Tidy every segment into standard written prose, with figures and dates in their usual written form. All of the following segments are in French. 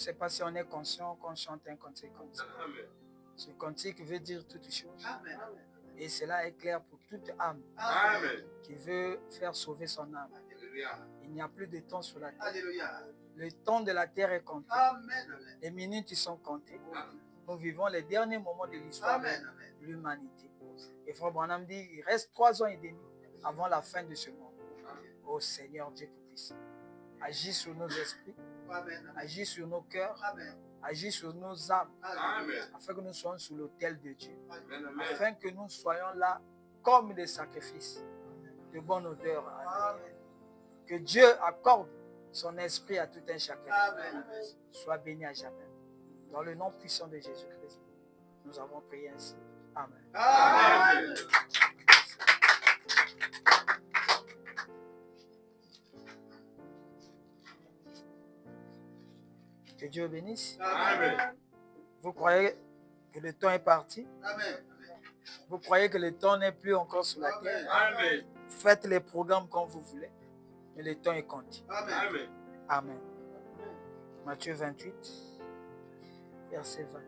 sais pas si on est conscient qu'on chante un cantique comme ça. Ce cantique veut dire toutes choses. Et cela est clair pour toute âme qui veut faire sauver son âme. Il n'y a plus de temps sur la terre. Le temps de la terre est compté. Les minutes sont comptées. Nous vivons les derniers moments de l'histoire de l'humanité. Et Frère Branham dit, il reste 3 ans et demi avant la fin de ce monde. Ô Seigneur Dieu Tout-Puissant, agis sur nos esprits, agis sur nos cœurs, agis sur nos âmes, afin que nous soyons sous l'autel de Dieu, afin que nous soyons là comme des sacrifices de bonne odeur. Que Dieu accorde son esprit à tout un chacun. Sois béni à jamais. Dans le nom puissant de Jésus-Christ, nous avons prié ainsi. Amen. Amen. Que Dieu bénisse. Amen. Vous croyez que le temps est parti? Amen. Vous croyez que le temps n'est plus encore sur la terre? Amen. Faites les programmes comme vous voulez, mais le temps est compté. Amen. Amen. Matthieu 28, verset 20.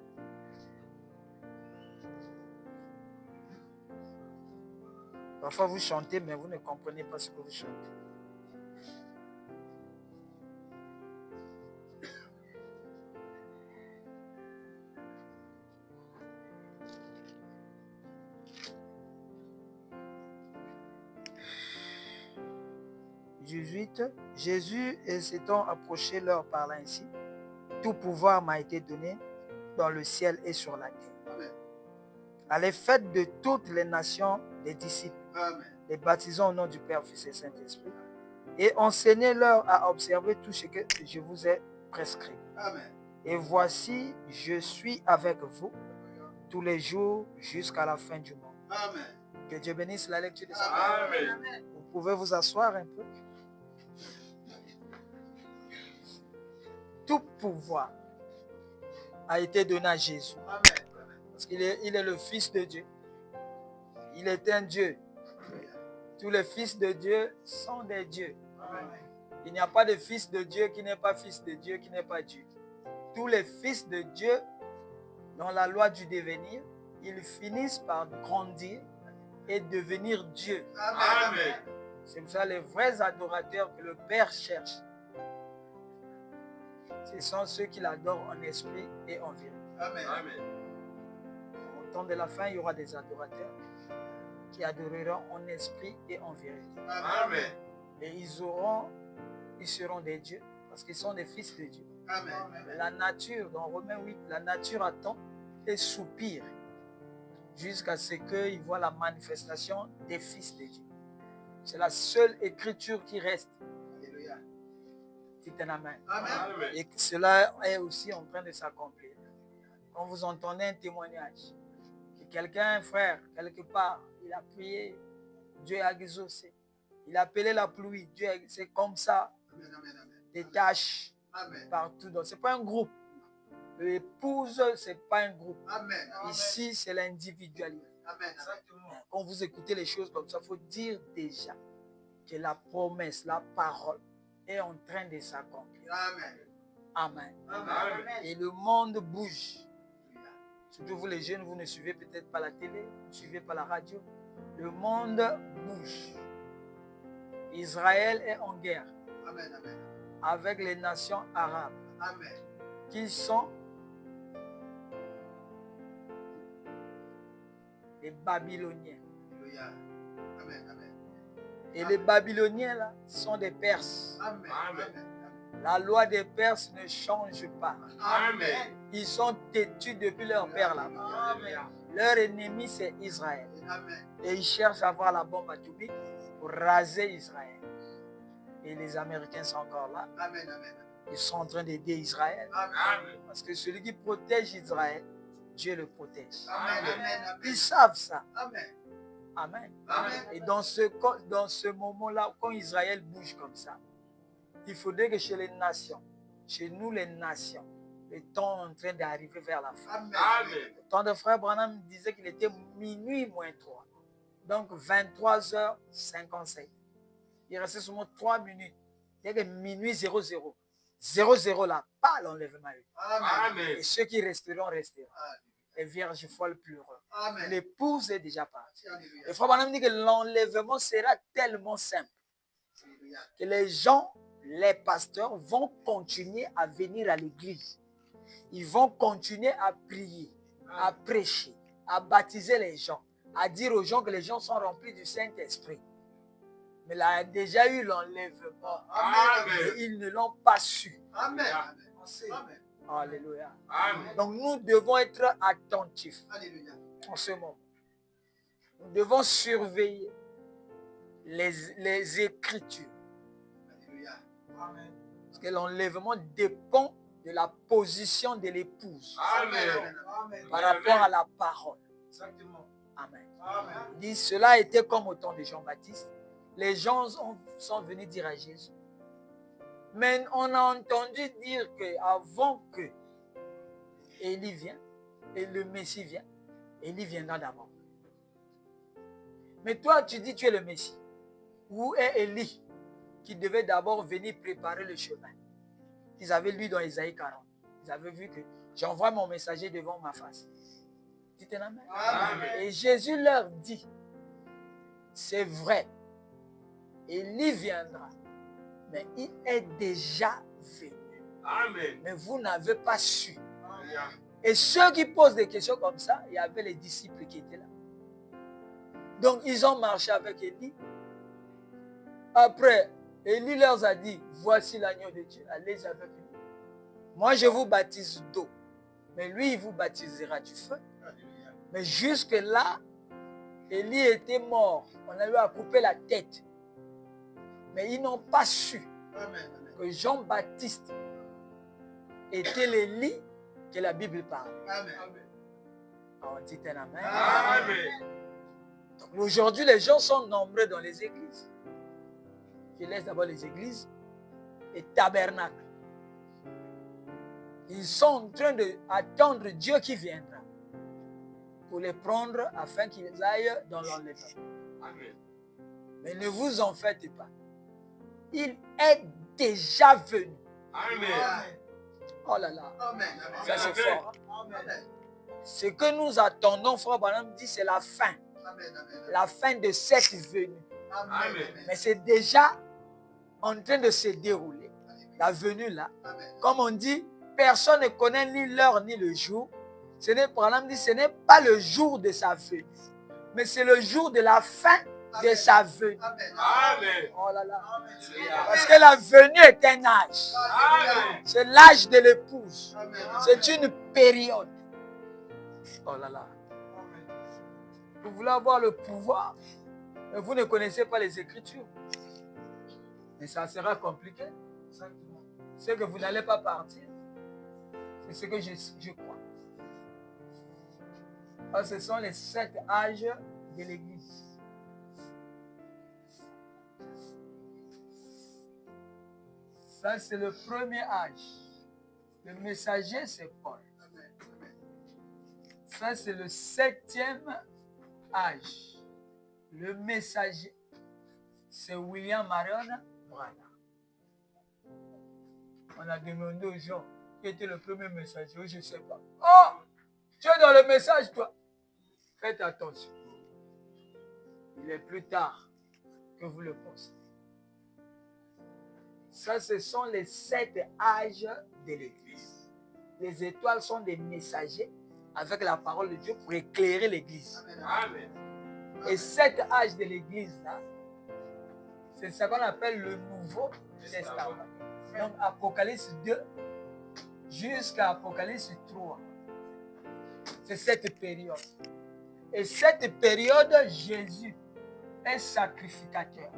Parfois vous chantez, mais vous ne comprenez pas ce que vous chantez. Jésus s'étant approché leur parlant ainsi, tout pouvoir m'a été donné dans le ciel et sur la terre. Amen. Allez, faites de toutes les nations des disciples, amen, les baptisant au nom du Père, Fils et Saint-Esprit, et enseignez-leur à observer tout ce que je vous ai prescrit. Amen. Et voici, je suis avec vous tous les jours jusqu'à la fin du monde. Amen. Que Dieu bénisse la lecture de sa parole. Amen. Vous pouvez vous asseoir un peu. Tout pouvoir a été donné à Jésus. Amen. Parce qu'il est le Fils de Dieu. Il est un Dieu. Tous les fils de Dieu sont des dieux. Amen. Il n'y a pas de fils de Dieu qui n'est pas fils de Dieu, qui n'est pas Dieu. Tous les fils de Dieu, dans la loi du devenir, ils finissent par grandir et devenir Dieu. Amen. C'est pour ça les vrais adorateurs que le Père cherche. Ce sont ceux qui l'adorent en esprit et en vérité. Amen. Au temps de la fin, il y aura des adorateurs qui adoreront en esprit et en vérité. Amen. Et ils seront des dieux parce qu'ils sont des fils de Dieu. Amen. La nature, dans Romains 8, la nature attend et soupire jusqu'à ce qu'ils voient la manifestation des fils de Dieu. C'est la seule écriture qui reste. Alléluia. C'est un amen. Amen. Et cela est aussi en train de s'accomplir. Quand vous entendez un témoignage, que quelqu'un, un frère, quelque part, il a prié, Dieu a exaucé. Il a appelé la pluie, Dieu a... C'est comme ça. Amen, amen, amen. Des tâches partout. Ce n'est pas un groupe. L'épouse, ce n'est pas un groupe. Amen, amen. Ici, c'est l'individualité. Amen. Quand vous écoutez les choses comme ça, il faut dire déjà que la promesse, la parole est en train de s'accomplir. Amen. Amen. Amen. Et le monde bouge. Surtout vous les jeunes, vous ne suivez peut-être pas la télé, vous ne suivez pas la radio. Le monde bouge. Israël est en guerre. Amen, amen, avec les nations arabes. Amen. Qui sont les Babyloniens. Amen, amen. Et les Babyloniens là sont des Perses. Amen. Amen. La loi des Perses ne change pas. Amen. Ils sont têtus depuis leur père là-bas. Leur ennemi c'est Israël. Amen. Et ils cherchent à avoir la bombe atomique pour raser Israël. Et les Américains sont encore là. Amen, amen. Ils sont en train d'aider Israël. Amen. Parce que celui qui protège Israël, Dieu le protège. Amen, amen, amen. Ils savent ça. Amen. Amen. Amen. Et dans ce moment-là, quand Israël bouge comme ça, il faudrait que chez les nations, chez nous les nations, le temps est en train d'arriver vers la fin. Amen. Le temps de frère Branham disait qu'il était minuit moins 3. Donc 23h57. Il restait seulement 3 minutes. Il y a que minuit 00. 0-0 là, pas l'enlèvement. Amen. Et ceux qui resteront, resteront. Les vierges folles pleurent. L'épouse est déjà partie. Et Frère Branham dit que l'enlèvement sera tellement simple que les gens, les pasteurs vont continuer à venir à l'église. Ils vont continuer à prier, à prêcher, à baptiser les gens, à dire aux gens que les gens sont remplis du Saint-Esprit. Mais il a déjà eu l'enlèvement. Et ils ne l'ont pas su. Amen. Alléluia. Amen. Donc nous devons être attentifs. Alléluia. En ce moment. Nous devons surveiller les Écritures. Alléluia. Amen. Parce que l'enlèvement dépend de la position de l'épouse. Amen. Par rapport à la parole. Exactement. Amen. Amen. Il dit, cela était comme au temps de Jean-Baptiste. Les gens sont venus dire à Jésus. Mais on a entendu dire qu'avant que Élie vienne, et le Messie vient, Élie viendra d'abord. Mais toi, tu dis que tu es le Messie. Où est Élie qui devait d'abord venir préparer le chemin? Ils avaient lu dans Isaïe 40. Ils avaient vu que j'envoie mon messager devant ma face. Dites un amen. Amen. Et Jésus leur dit, c'est vrai, Élie viendra, mais il est déjà venu. Amen. Mais vous n'avez pas su. Amen. Et ceux qui posent des questions comme ça, il y avait les disciples qui étaient là. Donc ils ont marché avec Élie. Après, Élie leur a dit, voici l'agneau de Dieu, allez avec lui. Moi je vous baptise d'eau, mais lui il vous baptisera du feu. Alléluia. Mais jusque là, Élie était mort. On a eu à couper la tête. Mais ils n'ont pas su Amen. que Jean-Baptiste était l'Élie que la Bible parle. Amen. On dit un amen. Amen. Donc aujourd'hui, les gens sont nombreux dans les églises. Je laisse d'abord les églises et tabernacles. Ils sont en train d'attendre Dieu qui viendra pour les prendre afin qu'ils aillent dans l'enlèvement. Amen. Mais ne vous en faites pas. Il est déjà venu. Amen. Oh là là. Amen. Ça c'est fort. Amen. Ce que nous attendons, Frère Branham dit, c'est la fin. Amen. La fin de cette venue. Amen. Mais c'est déjà en train de se dérouler. La venue là. Amen. Comme on dit, personne ne connaît ni l'heure ni le jour. Branham dit, ce n'est pas le jour de sa venue, mais c'est le jour de la fin de sa venue. Amen. Amen. Oh là là. Amen. Parce que la venue est un âge. Amen. C'est l'âge de l'épouse. Amen. C'est une période. Oh là là. Amen. Vous voulez avoir le pouvoir, mais vous ne connaissez pas les Écritures. Et ça sera compliqué. Exactement. C'est que vous n'allez pas partir. C'est ce que je crois. Alors, ce sont les 7 âges de l'Église. Ça, c'est le premier âge. Le messager, c'est Paul. Ça, c'est le 7e âge. Le messager, c'est William Marion Branham. On a demandé aux gens qui était le premier messager. Je ne sais pas. Oh, tu es dans le message, toi. Faites attention. Il est plus tard que vous le pensez. Ça, ce sont les 7 âges de l'Église. Les étoiles sont des messagers avec la parole de Dieu pour éclairer l'Église. Amen. Et 7 âges de l'Église, là, c'est ce qu'on appelle le Nouveau Testament. Donc, Apocalypse 2 jusqu'à Apocalypse 3. C'est cette période. Et cette période, Jésus est sacrificateur.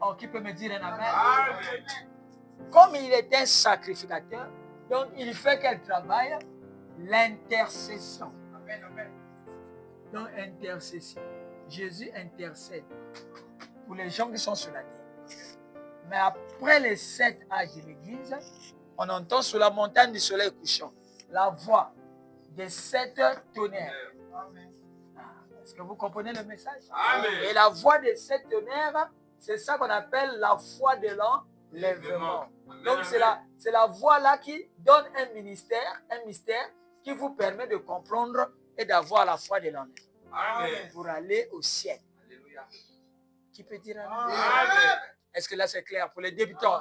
Oh, qui peut me dire un amen? Amen. Comme il est un sacrificateur, donc il fait quel travail? L'intercession. Amen. Amen. Donc, intercession. Jésus intercède pour les gens qui sont sur la terre. Mais après les 7 âges de l'Église, on entend sur la montagne du soleil couchant la voix des 7 tonnerres. Amen. Est-ce que vous comprenez le message? Amen. Et la voix des 7 tonnerres, c'est ça qu'on appelle la voix de l'an lèvement. Donc c'est la voix là qui donne un mystère qui vous permet de comprendre et d'avoir la foi de l'enlèvement pour aller au ciel. Alléluia. Qui peut dire amen? Est-ce que là c'est clair pour les débutants?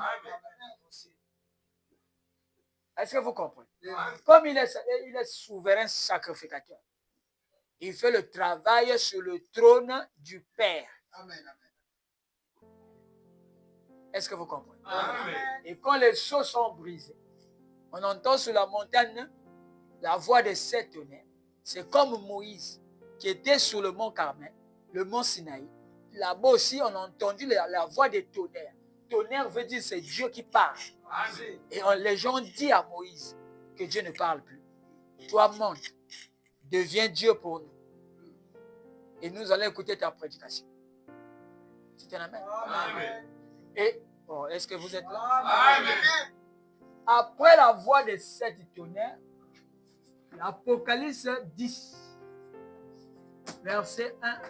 Est-ce que vous comprenez? Comme il est souverain sacrificateur, il fait le travail sur le trône du Père. Est-ce que vous comprenez? Et quand les sceaux sont brisés, on entend sur la montagne la voix des 7 tonnerres. C'est comme Moïse qui était sur le mont Carmel, le mont Sinaï. Là-bas aussi, on a entendu la voix des tonnerres. Tonnerre veut dire c'est Dieu qui parle. Et les gens disent à Moïse que Dieu ne parle plus. Toi, monte, deviens Dieu pour nous. Et nous allons écouter ta prédication. C'est un amen. Amen. Et, est-ce que vous êtes là? Amen. Après la voix des 7 tonnerres, l'Apocalypse 10, verset 1,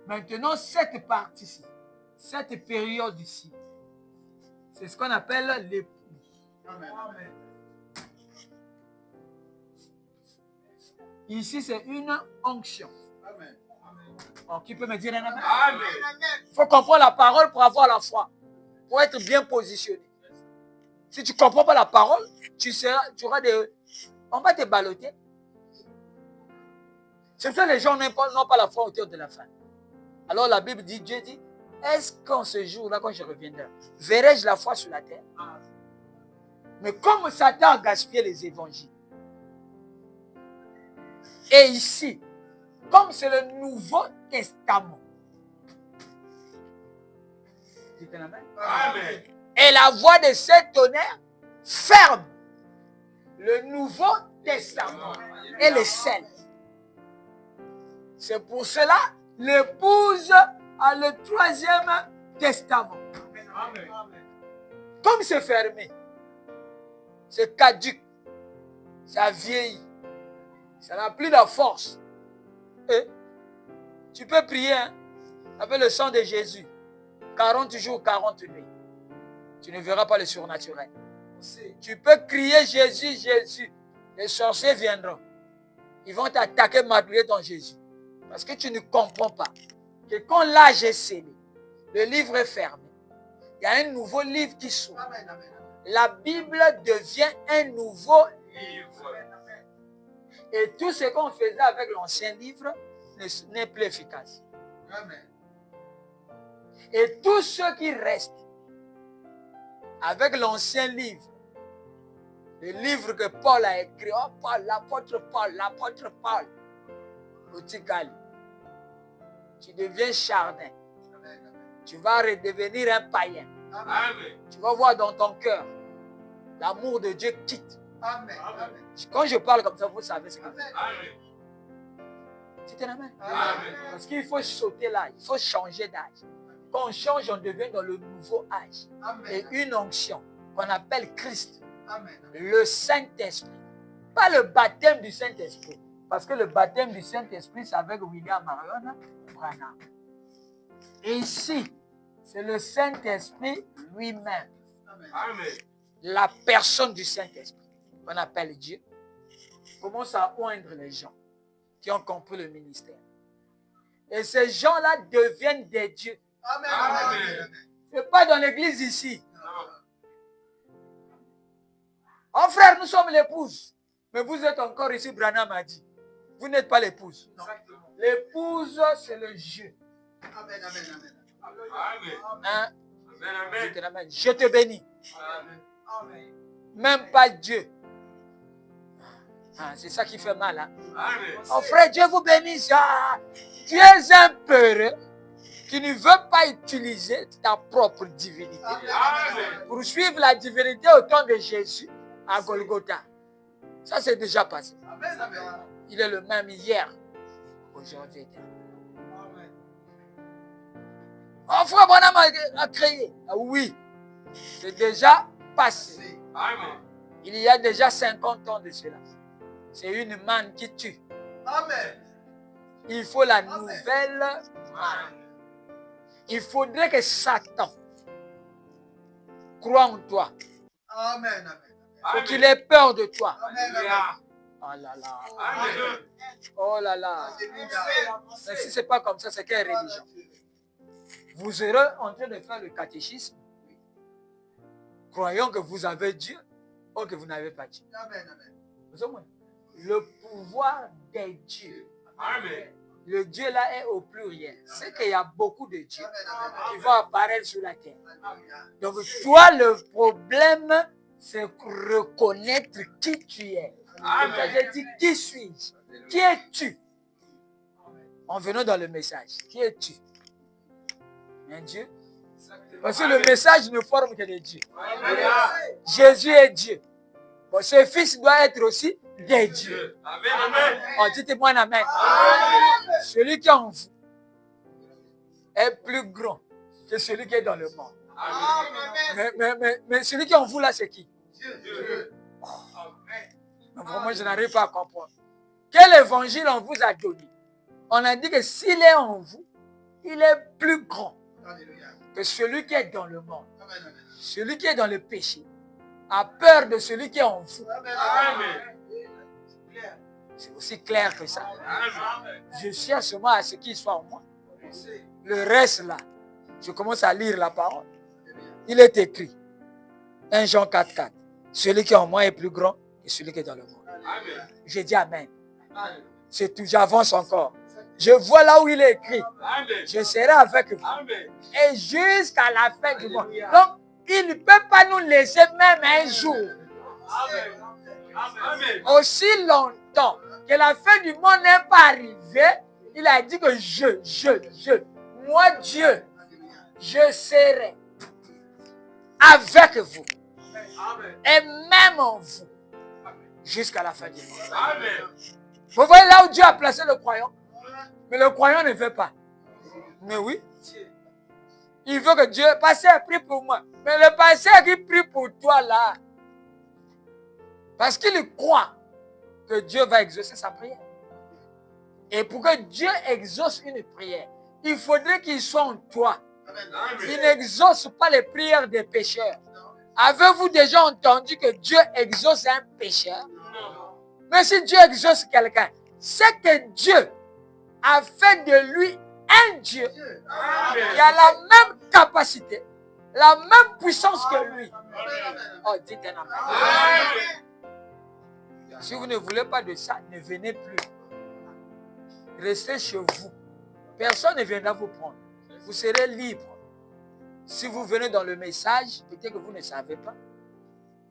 Maintenant, cette partie-ci, cette période ici, c'est ce qu'on appelle l'épouse. Amen. Ici, c'est une onction. Amen. Alors, qui peut me dire un amen? Amen. Il faut comprendre la parole pour avoir la foi, pour être bien positionné. Si tu ne comprends pas la parole, tu auras des... On va te balloter. C'est ça, les gens n'ont pas la foi autour de la fin. Alors la Bible dit, Dieu dit, est-ce qu'en ce jour-là, quand je reviendrai, verrai-je la foi sur la terre? Mais comme Satan a gaspillé les évangiles, et ici, comme c'est le Nouveau Testament, dites amen. Amen. Et la voix de ces tonnerres ferme le Nouveau Testament et le scelle. C'est pour cela l'épouse a le 3e testament. Amen. Comme c'est fermé, c'est caduc, ça vieillit, ça n'a plus la force. Et tu peux prier avec le sang de Jésus, 40 jours, 40 nuits. Tu ne verras pas le surnaturel. Tu peux crier Jésus, Jésus. Les sorciers viendront. Ils vont t'attaquer malgré ton Jésus. Parce que tu ne comprends pas que quand l'âge est scellé, le livre est fermé. Il y a un nouveau livre qui s'ouvre. La Bible devient un nouveau livre. Et tout ce qu'on faisait avec l'ancien livre n'est plus efficace. Et tous ceux qui restent avec l'ancien livre, le livre que Paul a écrit, oh Paul, l'apôtre Paul, tu deviens chardin. Tu vas redevenir un païen. Amen. Tu vas voir dans ton cœur, l'amour de Dieu quitte. Amen. Quand je parle comme ça, vous savez ce que c'est. C'est un amen. Amen. Parce qu'il faut sauter l'âge, il faut changer d'âge. Quand on change, on devient dans le nouveau âge. Amen. Et une onction qu'on appelle Christ. Amen. Le Saint-Esprit. Pas le baptême du Saint-Esprit. Parce que le baptême du Saint-Esprit, c'est avec William Marion Branham. Et ici, c'est le Saint-Esprit lui-même. Amen. La personne du Saint-Esprit, qu'on appelle Dieu, commence à oindre les gens qui ont compris le ministère. Et ces gens-là deviennent des dieux. Amen. Amen. Ce n'est pas dans l'église ici. Oh frère, nous sommes l'épouse. Mais vous êtes encore ici, Branham a dit. Vous n'êtes pas l'épouse. L'épouse, c'est le jeu. Amen, amen, amen. Amen. Amen. Amen. Je te bénis. Amen. Même pas Dieu. C'est ça qui fait mal. Hein? Oh frère, Dieu vous bénisse. Tu es un peureux qui ne veut pas utiliser ta propre divinité. Amen. Pour suivre la divinité au temps de Jésus à Golgotha. Ça, c'est déjà passé. Amen. Amen. Il est le même hier, aujourd'hui. Oh, frère Branham a créé. Oui, c'est déjà passé. Amen. Il y a déjà 50 ans de cela. C'est une manne qui tue. Amen. Il faut la nouvelle manne. Il faudrait que Satan croit en toi. Amen. Faut qu'il ait peur de toi. Amen. Oh là là. Amen. Oh là là. Mais si ce n'est pas comme ça, c'est quelle religion? Vous serez en train de faire le catéchisme, croyant que vous avez Dieu, ou que vous n'avez pas Dieu. Le pouvoir des dieux. Amen. Le Dieu là est au pluriel. C'est qu'il y a beaucoup de dieux qui vont apparaître sur la terre. Donc toi, le problème, c'est reconnaître qui tu es. J'ai dit, qui suis-je? Qui es-tu? En venant dans le message, qui es-tu? Un Dieu? Parce que le message ne forme que des dieux. Jésus est Dieu. Bon, ce fils doit être aussi des dieux. Amen. Oh, dites-moi un amen. Celui qui est en vous est plus grand que celui qui est dans le monde. Mais celui qui est en vous là, c'est qui? Dieu. Vraiment, je n'arrive pas à comprendre. Quel évangile on vous a donné? On a dit que s'il est en vous, il est plus grand que celui qui est dans le monde. Celui qui est dans le péché a peur de celui qui est en vous. Amen. C'est aussi clair que ça. Je cherche seulement à ce qu'il soit en moi. Le reste là, je commence à lire la parole. Il est écrit, 1 Jean 4:4, celui qui est en moi est plus grand que celui qui est dans le monde. J'ai dit amen. C'est tout, j'avance encore. Je vois là où il est écrit. Je serai avec vous. Et jusqu'à la fin du monde. Donc, il ne peut pas nous laisser même un jour. Aussi longtemps que la fin du monde n'est pas arrivée, il a dit que moi Dieu, je serai avec vous. Et même en vous. Jusqu'à la fin du monde. Vous voyez là où Dieu a placé le croyant. Mais le croyant ne veut pas. Mais oui. Il veut que Dieu, passé a pris pour moi. Mais le passé qui prie pour toi là. Parce qu'il croit que Dieu va exaucer sa prière. Et pour que Dieu exauce une prière, il faudrait qu'il soit en toi. Il n'exauce pas les prières des pécheurs. Avez-vous déjà entendu que Dieu exauce un pécheur? Mais si Dieu exauce quelqu'un, c'est que Dieu a fait de lui un Dieu qui a la même capacité, la même puissance que lui. Oh, dites un amen. Si vous ne voulez pas de ça, ne venez plus. Restez chez vous. Personne ne viendra vous prendre. Vous serez libre. Si vous venez dans le message, peut-être que vous ne savez pas.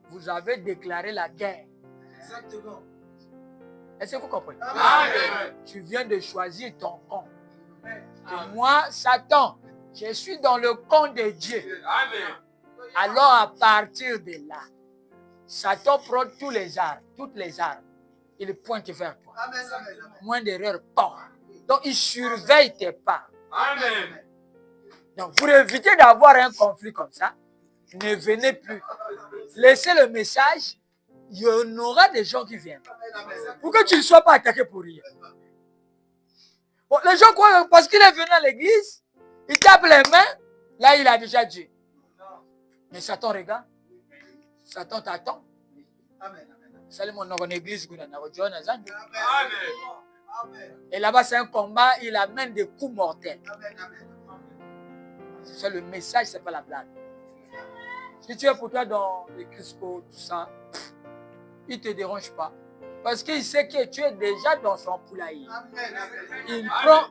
Vous avez déclaré la guerre. Exactement. Est-ce que vous comprenez? Amen. Tu viens de choisir ton camp. Et moi, Satan, je suis dans le camp de Dieu. Amen. Alors à partir de là, Satan prend toutes les armes. Il pointe vers toi. Amen. Moins d'erreurs, pas. Donc il surveille tes pas. Amen. Donc pour éviter d'avoir un conflit comme ça, ne venez plus. Laissez le message. Il y en aura des gens qui viennent. Pour que tu ne sois pas attaqué pour rien. Bon, les gens croient que parce qu'il est venu à l'église, il tape les mains, là il a déjà Dieu. Mais Satan regarde. Satan t'attend. Salut mon église. Et là-bas c'est un combat, il amène des coups mortels. C'est le message, c'est pas la blague. Si tu es pour toi dans les Crisco, tout ça, il ne te dérange pas. Parce qu'il sait que tu es déjà dans son poulailler. Il prend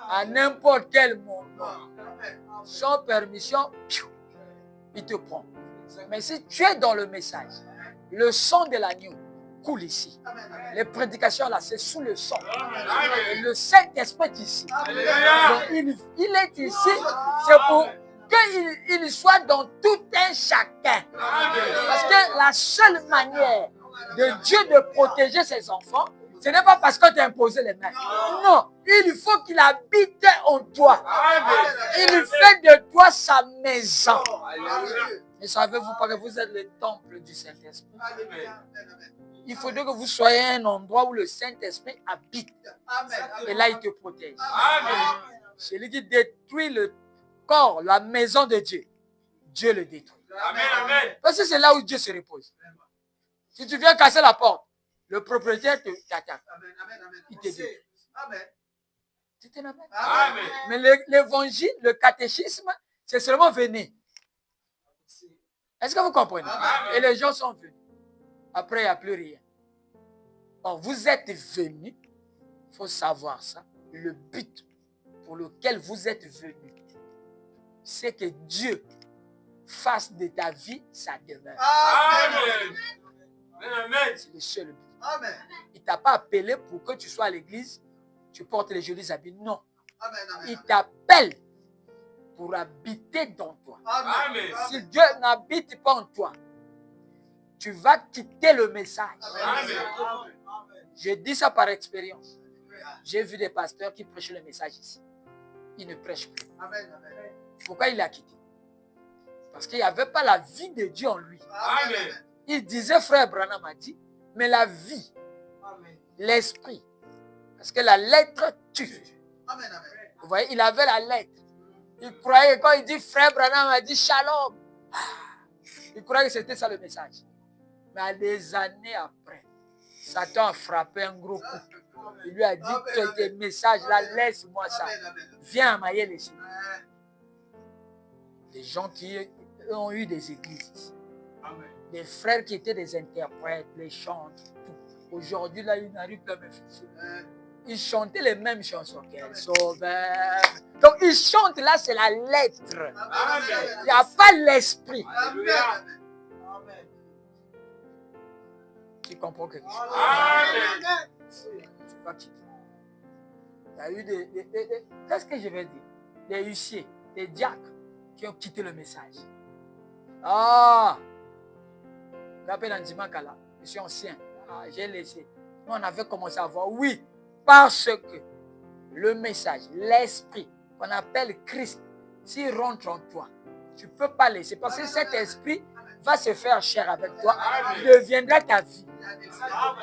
à n'importe quel moment, sans permission, il te prend. Mais si tu es dans le message, le sang de l'agneau coule ici. Les prédications là, c'est sous le sang. Et le Saint-Esprit est ici. Donc, il est ici, c'est pour qu'il soit dans tout un chacun. Parce que la seule manière de Dieu de protéger ses enfants, ce n'est pas parce qu'on t'a imposé les mains. Non, il faut qu'il habite en toi. Il fait de toi sa maison. Ne savez-vous pas que vous êtes le temple du Saint-Esprit? Il faudrait que vous soyez un endroit où le Saint-Esprit habite. Et là, il te protège. Celui qui détruit le corps, la maison de Dieu, Dieu le détruit. Amen, amen. Parce que c'est là où Dieu se repose. Si tu viens casser la porte, le propriétaire t'attaque. Il te dit. Amen. Amen. Mais l'évangile, le catéchisme, c'est seulement venir. Est-ce que vous comprenez? Amen. Et les gens sont venus. Après, il n'y a plus rien. Or, vous êtes venus, il faut savoir ça, le but pour lequel vous êtes venus, c'est que Dieu fasse de ta vie sa demeure. Amen. Amen. C'est le seul but. Amen. Il ne t'a pas appelé pour que tu sois à l'église, tu portes les jolis habits. Non. Il t'appelle pour habiter dans toi. Amen. Si Dieu n'habite pas en toi, tu vas quitter le message. Amen. Je dis ça par expérience. J'ai vu des pasteurs qui prêchaient le message ici. Ils ne prêchent plus. Pourquoi il a quitté? Parce qu'il n'y avait pas la vie de Dieu en lui. Amen. Il disait, frère Branham a dit, mais la vie, l'esprit, parce que la lettre tue. Vous voyez, il avait la lettre. Il croyait, quand il dit frère Branham a dit shalom, il croyait que c'était ça le message. Mais des années après, Satan a frappé un gros coup. Il lui a dit, tes messages là, laisse-moi ça. Viens à Mayel ici. Des gens qui ont eu des églises ici. Des frères qui étaient des interprètes, les chantent, tout. Aujourd'hui, là, ils n'arrivent plus à me fixer. Ils chantaient les mêmes chansons qu'elle sauveur. Donc, ils chantent là, c'est la lettre. Il n'y a pas l'esprit. Tu comprends quelque chose? Amen. Tu vas quitter. Il y a eu des qu'est-ce que je vais dire? Des huissiers, des diacres qui ont quitté le message. Ah! Je suis ancien. Ah, j'ai laissé. Nous, on avait commencé à voir. Oui, parce que le message, l'esprit, qu'on appelle Christ, s'il rentre en toi, tu ne peux pas laisser. Parce que cet esprit va se faire chair avec toi, deviendra ta vie.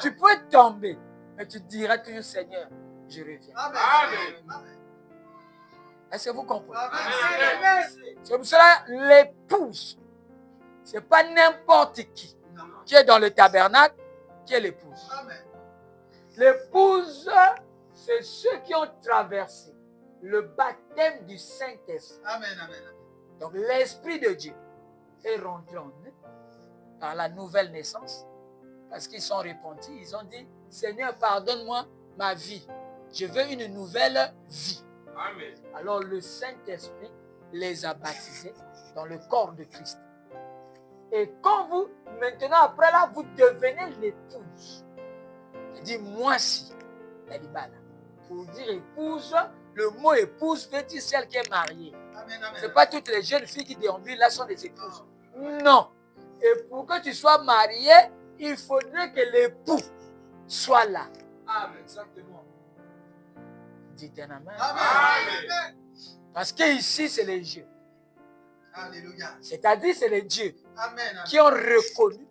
Tu peux tomber, mais tu diras toujours, Seigneur, je reviens. Amen. Est-ce que vous comprenez? Amen. C'est pour cela, l'épouse, ce n'est pas n'importe qui est dans le tabernacle qui est l'épouse. L'épouse, c'est ceux qui ont traversé le baptême du Saint-Esprit. Donc l'Esprit de Dieu est rentré en eux par la nouvelle naissance. Parce qu'ils sont repentis, ils ont dit, Seigneur, pardonne-moi ma vie. Je veux une nouvelle vie. Amen. Alors le Saint-Esprit les a baptisés dans le corps de Christ. Et quand vous, maintenant, après là, vous devenez l'épouse. Il dit, moi si, pour dire épouse, le mot épouse veut dire celle qui est mariée. Ce n'est pas toutes les jeunes filles qui déambulent là sont des épouses. Non. Et pour que tu sois marié, il faudrait que l'époux soit là. Amen. Exactement. Dites un amen. Amen. Parce qu'ici, c'est les dieux. Alléluia. C'est-à-dire, c'est les dieux Amen. qui ont reconnu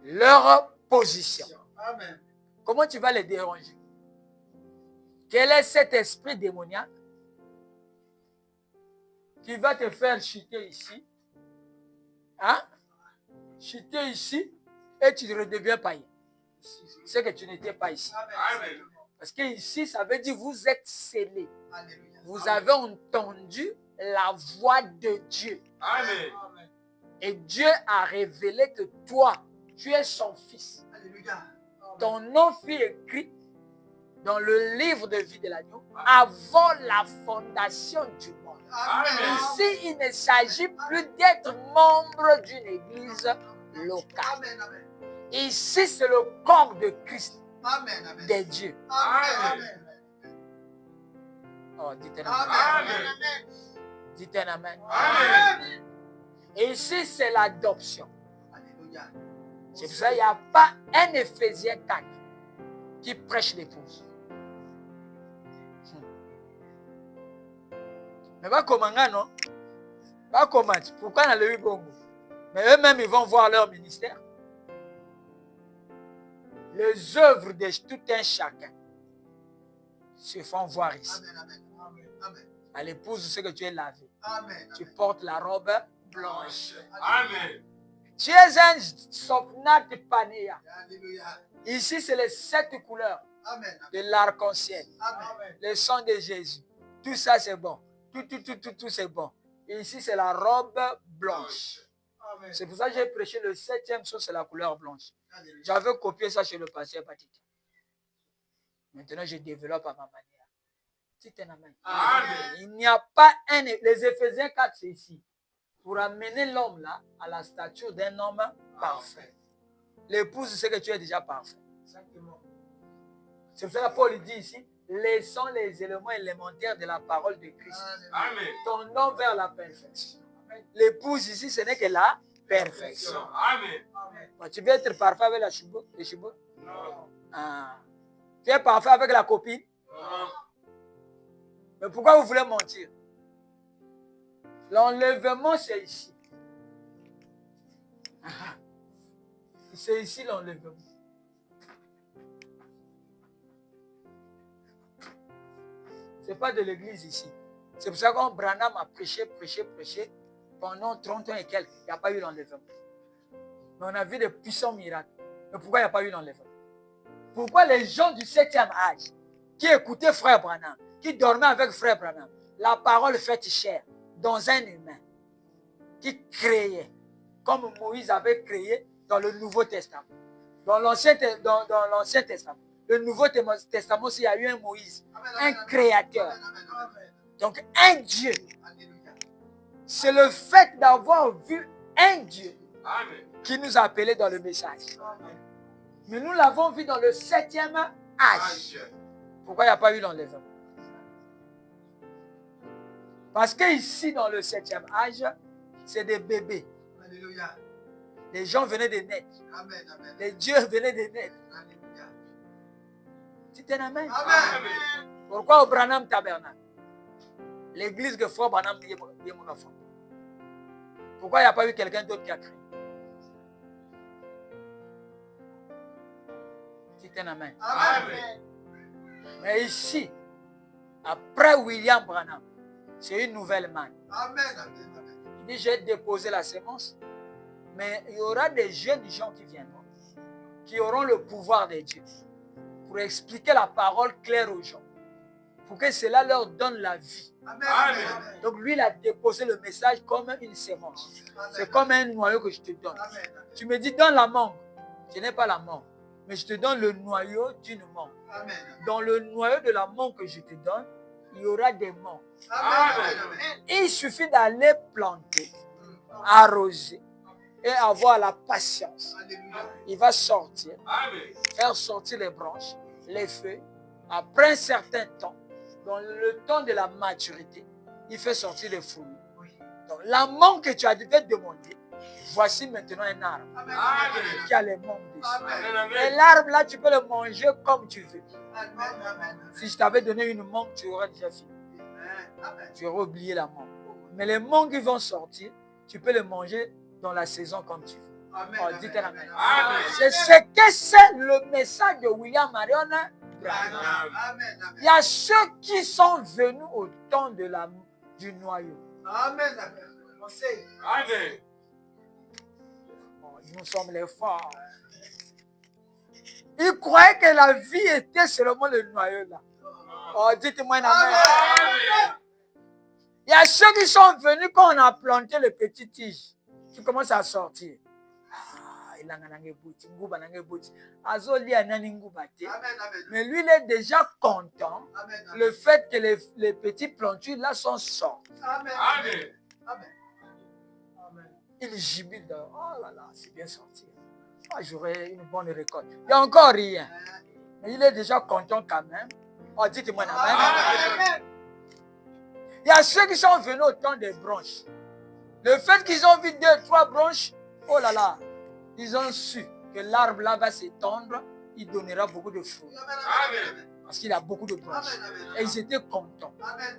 leur position. Amen. Comment tu vas les déranger? Quel est cet esprit démoniaque qui va te faire chuter ici? Hein? Chuter ici et tu redeviens païen. C'est que tu n'étais pas ici. Amen. Parce que ici, ça veut dire vous êtes scellés. Alléluia. Vous avez entendu la voix de Dieu. Amen. Et Dieu a révélé que toi, tu es son fils. Alléluia. Ton nom fut écrit dans le livre de vie de l'agneau avant la fondation du monde. Amen. Ici, il ne s'agit plus d'être membre d'une église locale. Amen. Ici, c'est le corps de Christ, Amen. des dieux. Amen. Oh, dites un amen. Amen. Dites un amen. Amen. Et ici, c'est l'adoption. Alléluia. C'est pour ça qu'il n'y a pas un Éphésiens 4 qui prêche l'épouse. Mais pas comment, non? Pas comment. Pourquoi on a le Bongo? Mais eux-mêmes, ils vont voir leur ministère. Les œuvres de tout un chacun se font voir ici. Amen. Amen. À l'épouse, c'est que tu es lavé. Amen. Tu portes la robe blanche. Amen. Tu es un Sophnat Panéa. Alléluia. Ici, c'est les 7 couleurs Amen. de l'arc-en-ciel. Amen. Le sang de Jésus. Tout ça, c'est bon. Tout, c'est bon. Et ici, c'est la robe blanche. Amen. C'est pour ça que j'ai prêché le 7e saut, c'est la couleur blanche. Alléluia. J'avais copié ça chez le pasteur Patita. Maintenant, je développe à ma manière. Amen. Il n'y a pas un... Les Éphésiens 4, c'est ici. Pour amener l'homme là à la stature d'un homme parfait. L'épouse sait que tu es déjà parfait. Exactement. C'est pour ça que Paul dit ici, laissons les éléments élémentaires de la parole de Christ. Amen. Tendons vers la perfection. L'épouse ici, ce n'est que la perfection. Amen. Bon, tu veux être parfait avec la chibou? Non. Ah. Tu es parfait avec la copine? Non. Mais pourquoi vous voulez mentir? L'enlèvement, c'est ici. C'est ici l'enlèvement. Ce n'est pas de l'église ici. C'est pour ça que Branham a prêché pendant 30 ans et quelques. Il n'y a pas eu l'enlèvement. Mais on a vu de puissants miracles. Mais pourquoi il n'y a pas eu l'enlèvement? Pourquoi les gens du 7e âge qui écoutaient Frère Branham, qui dormaient avec Frère Branham, la parole faite chair dans un humain, qui créait, comme Moïse avait créé dans le Nouveau Testament. Dans l'Ancien Testament. Le Nouveau Testament, il y a eu un Moïse, un créateur. Donc, un Dieu. C'est le fait d'avoir vu un Dieu qui nous a appelés dans le message. Mais nous l'avons vu dans le 7e âge. Pourquoi il n'y a pas eu l'enlèvement? Parce qu'ici, dans le 7e âge, c'est des bébés. Alléluia. Les gens venaient de naître. Amen. Amen. Les dieux venaient de naître. Alléluia. C'est un amen. Amen. Pourquoi au Branham Tabernacle? L'église de Frère Branham est mon enfant. Pourquoi il n'y a pas eu quelqu'un d'autre qui a créé? C'est un amen. Amen. Mais ici, après William Branham, c'est une nouvelle manne. Amen. Il dit, j'ai déposé la sémence, mais il y aura des jeunes gens qui viendront, qui auront le pouvoir de Dieu pour expliquer la parole claire aux gens, pour que cela leur donne la vie. Amen. Donc lui, il a déposé le message comme une sémence. C'est comme un noyau que je te donne. Amen. Tu me dis, donne la mangue. Ce n'est pas la mangue, mais je te donne le noyau d'une mangue. Amen. Dans le noyau de la mangue que je te donne, il y aura des mangues. Amen. Il suffit d'aller planter, arroser et avoir la patience. Alléluia. Il va sortir, Amen. faire sortir les branches, les feuilles. Après un certain temps, dans le temps de la maturité, il fait sortir les fruits. Donc la mangue que tu as dû demander, voici maintenant un arbre Amen. qui a les mangues dessus. Amen. Et l'arbre là, tu peux le manger comme tu veux. Amen. Si je t'avais donné une mangue, tu aurais déjà fini. Amen. Tu aurais oublié la mangue. Mais les mangues qui vont sortir, tu peux les manger dans la saison comme tu veux. Amen. Oh, dites amen. Amen. C'est ce que c'est le message de William Marion Branham. Amen. Il y a ceux qui sont venus au temps du noyau. Amen. Amen. Oh, nous sommes les forts. Ils croyaient que la vie était seulement le noyau là. Oh, dites-moi un amen. Il y a ceux qui sont venus quand on a planté le petit tige, qui commence à sortir. Mais lui, il est déjà content. Le fait que les petits plantules là sont sortis. Amen. Amen. Il jubile. Oh là là, c'est bien sorti. Ah, j'aurai une bonne récolte. Il n'y a encore rien. Mais il est déjà content quand même. Oh, dites-moi un amen. Il y a ceux qui sont venus au temps des branches. Le fait qu'ils ont vu 2, 3 branches, oh là là, ils ont su que l'arbre là va s'étendre, il donnera beaucoup de fruits. Amen. Parce qu'il a beaucoup de branches. Et ils étaient contents. Amen.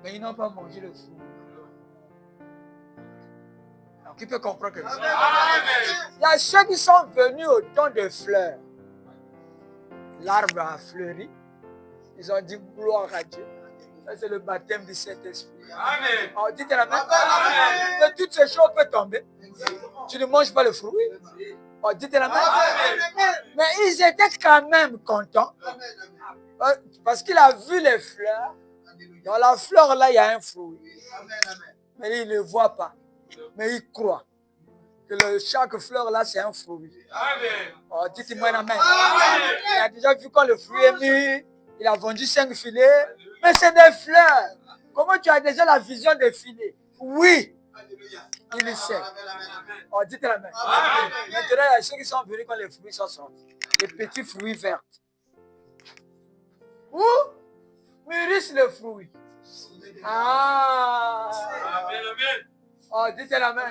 Mais ils n'ont pas mangé le fruit. Alors, qui peut comprendre que ça? Amen. Il y a ceux qui sont venus au temps des fleurs. L'arbre a fleuri. Ils ont dit gloire à Dieu. C'est le baptême du Saint-Esprit. Amen. Oh, dites la main. Amen. Mais toutes ces choses peuvent tomber. Exactement. Tu ne manges pas le fruit. Oh, dites la main. Amen. Mais ils étaient quand même contents. Parce qu'il a vu les fleurs. Dans la fleur, là, il y a un fruit. Mais il ne le voit pas. Mais il croit que chaque fleur, là, c'est un fruit. Amen. Oh, dites-moi amen. Il a déjà vu quand le fruit est mis. Il a vendu 5 filets. Mais c'est des fleurs. Comment tu as déjà la vision des filets? Oui. Il le sait. Oh, dites la main. Maintenant, il y a ceux qui sont venus quand les fruits sont sortis. Les petits fruits verts. Où mûrissent les fruits? Ah. Amen. Oh, dites la main.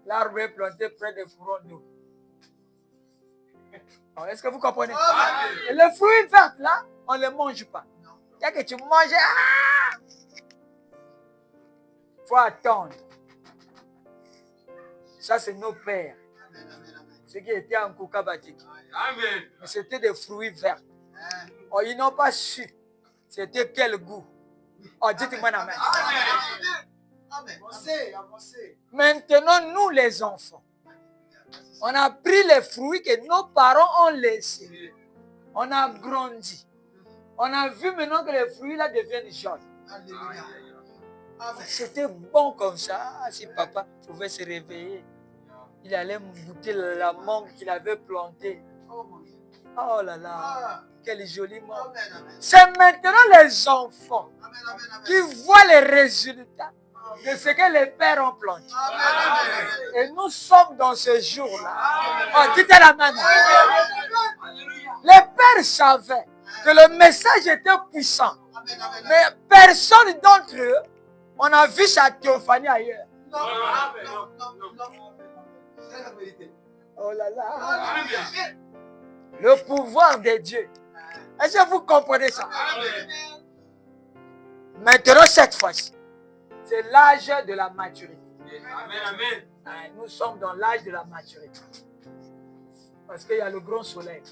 L'arbre est planté près des fourrons d'eau. Oh, est-ce que vous comprenez? Et les fruits verts là, on ne les mange pas. Dès que tu manges, faut attendre. Ça, c'est nos pères. Ceux qui étaient en Koukabatik. Mais c'était des fruits verts. Oh, ils n'ont pas su. C'était quel goût? Oh, dites-moi la main. Maintenant, nous les enfants, on a pris les fruits que nos parents ont laissés. On a grandi. On a vu maintenant que les fruits là deviennent jaunes. C'était bon comme ça. Si papa pouvait se réveiller, il allait goûter la mangue qu'il avait plantée. Oh là là, quel joli mangue. C'est maintenant les enfants qui voient les résultats de ce que les pères ont planté. Et nous sommes dans ce jour-là. Oh, dites la main. Les pères savaient que le message était puissant. Mais personne d'entre eux, on a vu sa théophanie ailleurs. Oh là là. Le pouvoir de Dieu. Est-ce que vous comprenez ça? Maintenant, cette fois-ci, c'est l'âge de la maturité. Nous sommes dans l'âge de la maturité. Parce qu'il y a le grand soleil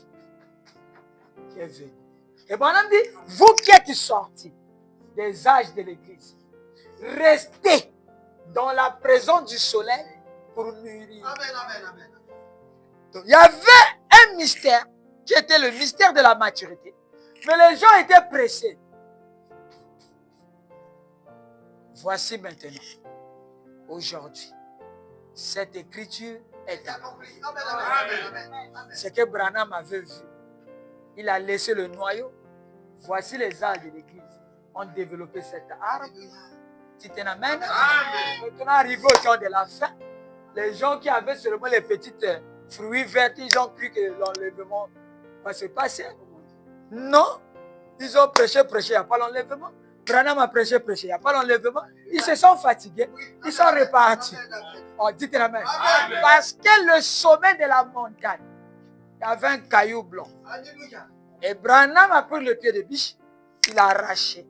qui est venu. Et bon, on dit, vous qui êtes sortis des âges de l'église, restez dans la présence du soleil pour mûrir. Donc, il y avait un mystère qui était le mystère de la maturité. Mais les gens étaient pressés. Voici maintenant, aujourd'hui, cette écriture est accomplie. Ce que Branham avait vu, il a laissé le noyau. Voici les âges de l'église. On développé cet arbre. C'est un amen. Maintenant, arrivé au temps de la fin, les gens qui avaient seulement les petits fruits verts, ils ont cru que l'enlèvement va se passer. Non. Ils ont prêché, il n'y a pas l'enlèvement. Branham a prêché, il n'y a pas l'enlèvement. Ils se sont fatigués. Ils sont repartis. Oh, dites la main. Parce que le sommet de la montagne, il y avait un caillou blanc. Et Branham a pris le pied de biche. Il a arraché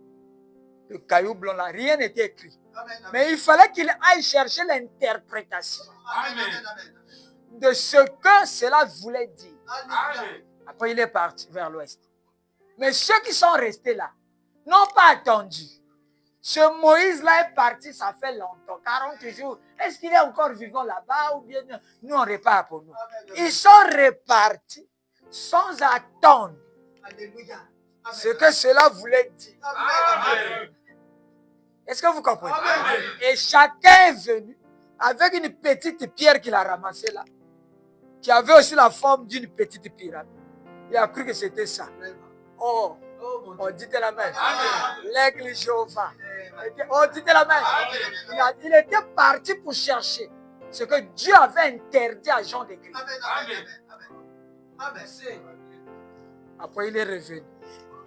le caillou blanc là. Rien n'était écrit. Mais il fallait qu'il aille chercher l'interprétation de ce que cela voulait dire. Après, il est parti vers l'ouest. Mais ceux qui sont restés là n'ont pas attendu. Ce Moïse-là est parti, ça fait longtemps, 40 jours. Est-ce qu'il est encore vivant là-bas ou bien nous, on repart pour nous? Ils sont repartis sans attendre ce que cela voulait dire. Est-ce que vous comprenez? Et chacun est venu avec une petite pierre qu'il a ramassée là, qui avait aussi la forme d'une petite pyramide. Il a cru que c'était ça. Oh, on dit la main. L'aigle Jéhovah. Oh, dites la main. Il était parti pour chercher ce que Dieu avait interdit à Jean d'écrire. Après, il est revenu.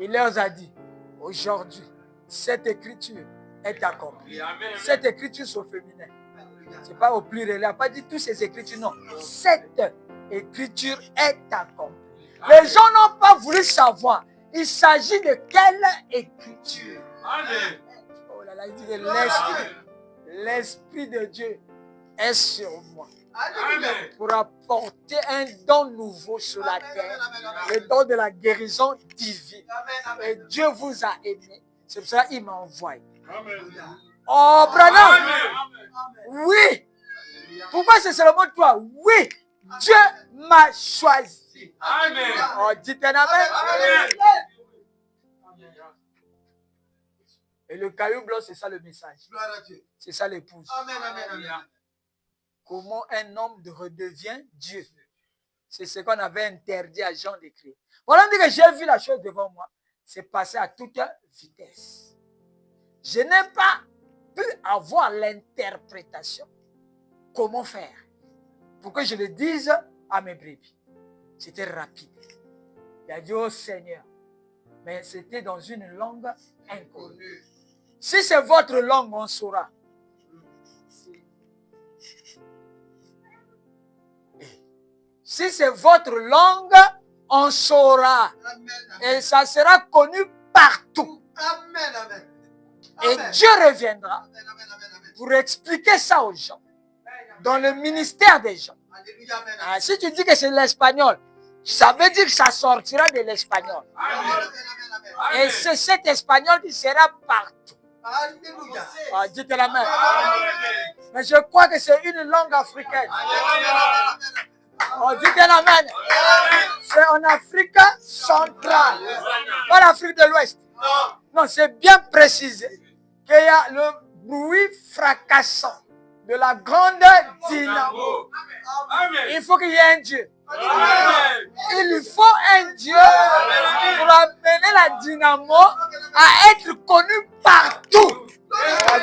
Il leur a dit, aujourd'hui, cette écriture est accomplie. Cette écriture c'est au féminin. Ce n'est pas au pluriel. Il n'a pas dit toutes ces écritures, non. Cette écriture est accomplie. Les gens n'ont pas voulu savoir. Il s'agit de quelle écriture? Oh là là, il dit l'Esprit de Dieu est sur moi. Pour apporter un don nouveau sur la terre, le don de la guérison divine. Et Dieu vous a aimé. C'est pour ça qu'il m'a envoyé. Oh, Branham. Oui. Pourquoi c'est seulement toi? Oui. Dieu m'a choisi. Amen. Oh, dites un amen. Amen. Et le caillou blanc, c'est ça le message. C'est ça l'épouse. Amen. Comment un homme redevient Dieu. C'est ce qu'on avait interdit à Jean d'écrire. Voilà, on dit que j'ai vu la chose devant moi. C'est passé à toute vitesse. Je n'ai pas pu avoir l'interprétation. Comment faire pour que je le dise à mes brebis. C'était rapide. Il a dit, oh Seigneur. Mais c'était dans une langue inconnue. Si c'est votre langue, on saura. Si c'est votre langue, on saura. Et ça sera connu partout. Et Dieu reviendra pour expliquer ça aux gens. Dans le ministère des gens. Ah, si tu dis que c'est l'espagnol, ça veut dire que ça sortira de l'espagnol. Et c'est cet espagnol qui sera partout. Ah, dites la main. Mais je crois que c'est une langue africaine. Oh, dites la main. C'est en Afrique centrale. Pas l'Afrique de l'Ouest. Non, c'est bien précisé qu'il y a le bruit fracassant de la grande dynamo. Il faut qu'il y ait un Dieu. Il faut un Dieu pour amener la dynamo à être connue partout.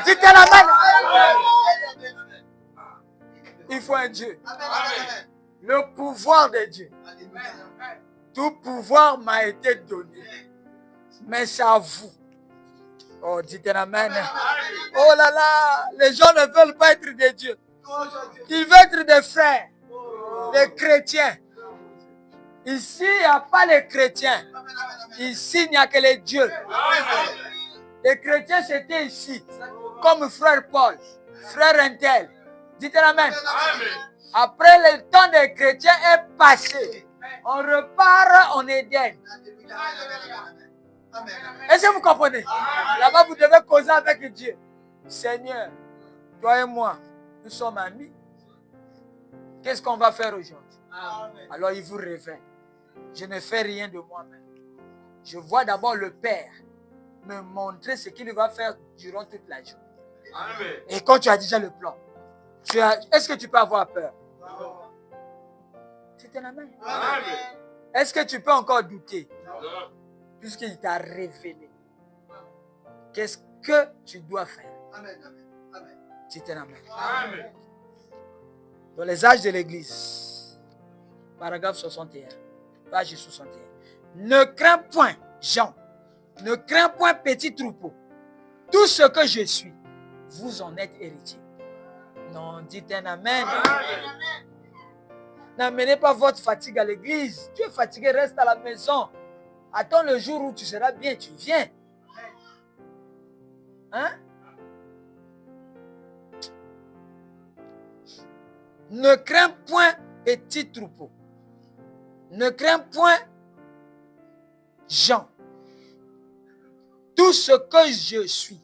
Dites la main. Il faut un Dieu. Le pouvoir de Dieu. Tout pouvoir m'a été donné. Mais c'est à vous. Oh, dites amen. Oh là là, les gens ne veulent pas être des dieux. Ils veulent être des frères, des chrétiens. Ici, il n'y a pas les chrétiens. Ici, il n'y a que les dieux. Les chrétiens, c'était ici. Comme frère Paul, frère Intel. Dites amen. Après, le temps des chrétiens est passé. On repart en Éden. Est-ce que vous comprenez? Là-bas, vous devez causer avec Dieu. Seigneur, toi et moi, nous sommes amis. Qu'est-ce qu'on va faire aujourd'hui? Alors, il vous révèle. Je ne fais rien de moi-même. Je vois d'abord le Père me montrer ce qu'il va faire durant toute la journée. Et quand tu as déjà le plan, est-ce que tu peux avoir peur? C'est un amen. Est-ce que tu peux encore douter? Puisqu'il t'a révélé. Qu'est-ce que tu dois faire? C'est un amen. Dans les âges de l'Église, paragraphe 61, page 61. Ne crains point, Jean, ne crains point, petit troupeau. Tout ce que je suis, vous en êtes héritier. Non, dites un amen. N'amenez pas votre fatigue à l'église. Tu es fatigué, reste à la maison. Attends le jour où tu seras bien, tu viens. Hein? Ne crains point, petit troupeau. Ne crains point, Jean. Tout ce que je suis,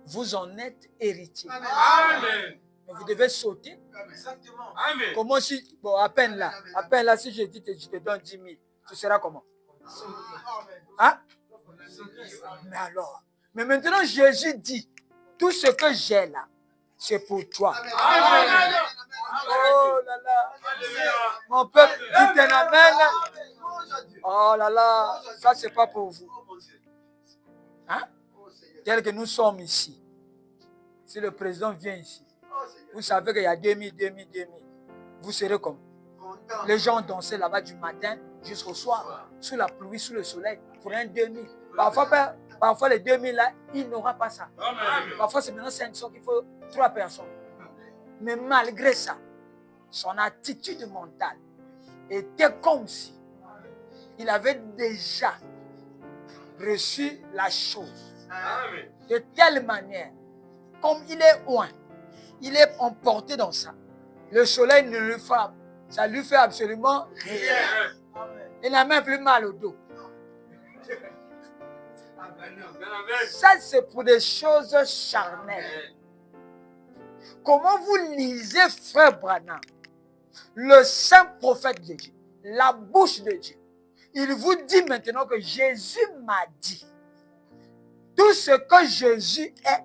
vous en êtes héritier. Amen. Mais vous devez sauter. Exactement. Amen. Comment si, bon, à peine là, si je dis que je te donne 10 000, tu seras comment? Hein? Mais alors, mais maintenant Jésus dit, tout ce que j'ai là, c'est pour toi. Amen. Oh là là. Mon peuple, dites un amen. Oh là là, ça c'est pas pour vous. Hein? Tel que nous sommes ici. Si le président vient ici, vous savez qu'il y a 2000. Vous serez comme les gens dansaient là-bas du matin jusqu'au soir, sous la pluie, sous le soleil, pour un 2000. Parfois les 2000 là, il n'aura pas ça. Parfois c'est maintenant 500 qu'il faut 3 personnes. Mais malgré ça, son attitude mentale était comme si il avait déjà reçu la chose. De telle manière, comme il est loin, il est emporté dans ça. Le soleil ne le fait, ça lui fait absolument rien. Il n'a même plus mal au dos. Ça, c'est pour des choses charnelles. Comment vous lisez, frère Branham, le saint prophète de Dieu, la bouche de Dieu, il vous dit maintenant que Jésus m'a dit, tout ce que Jésus est,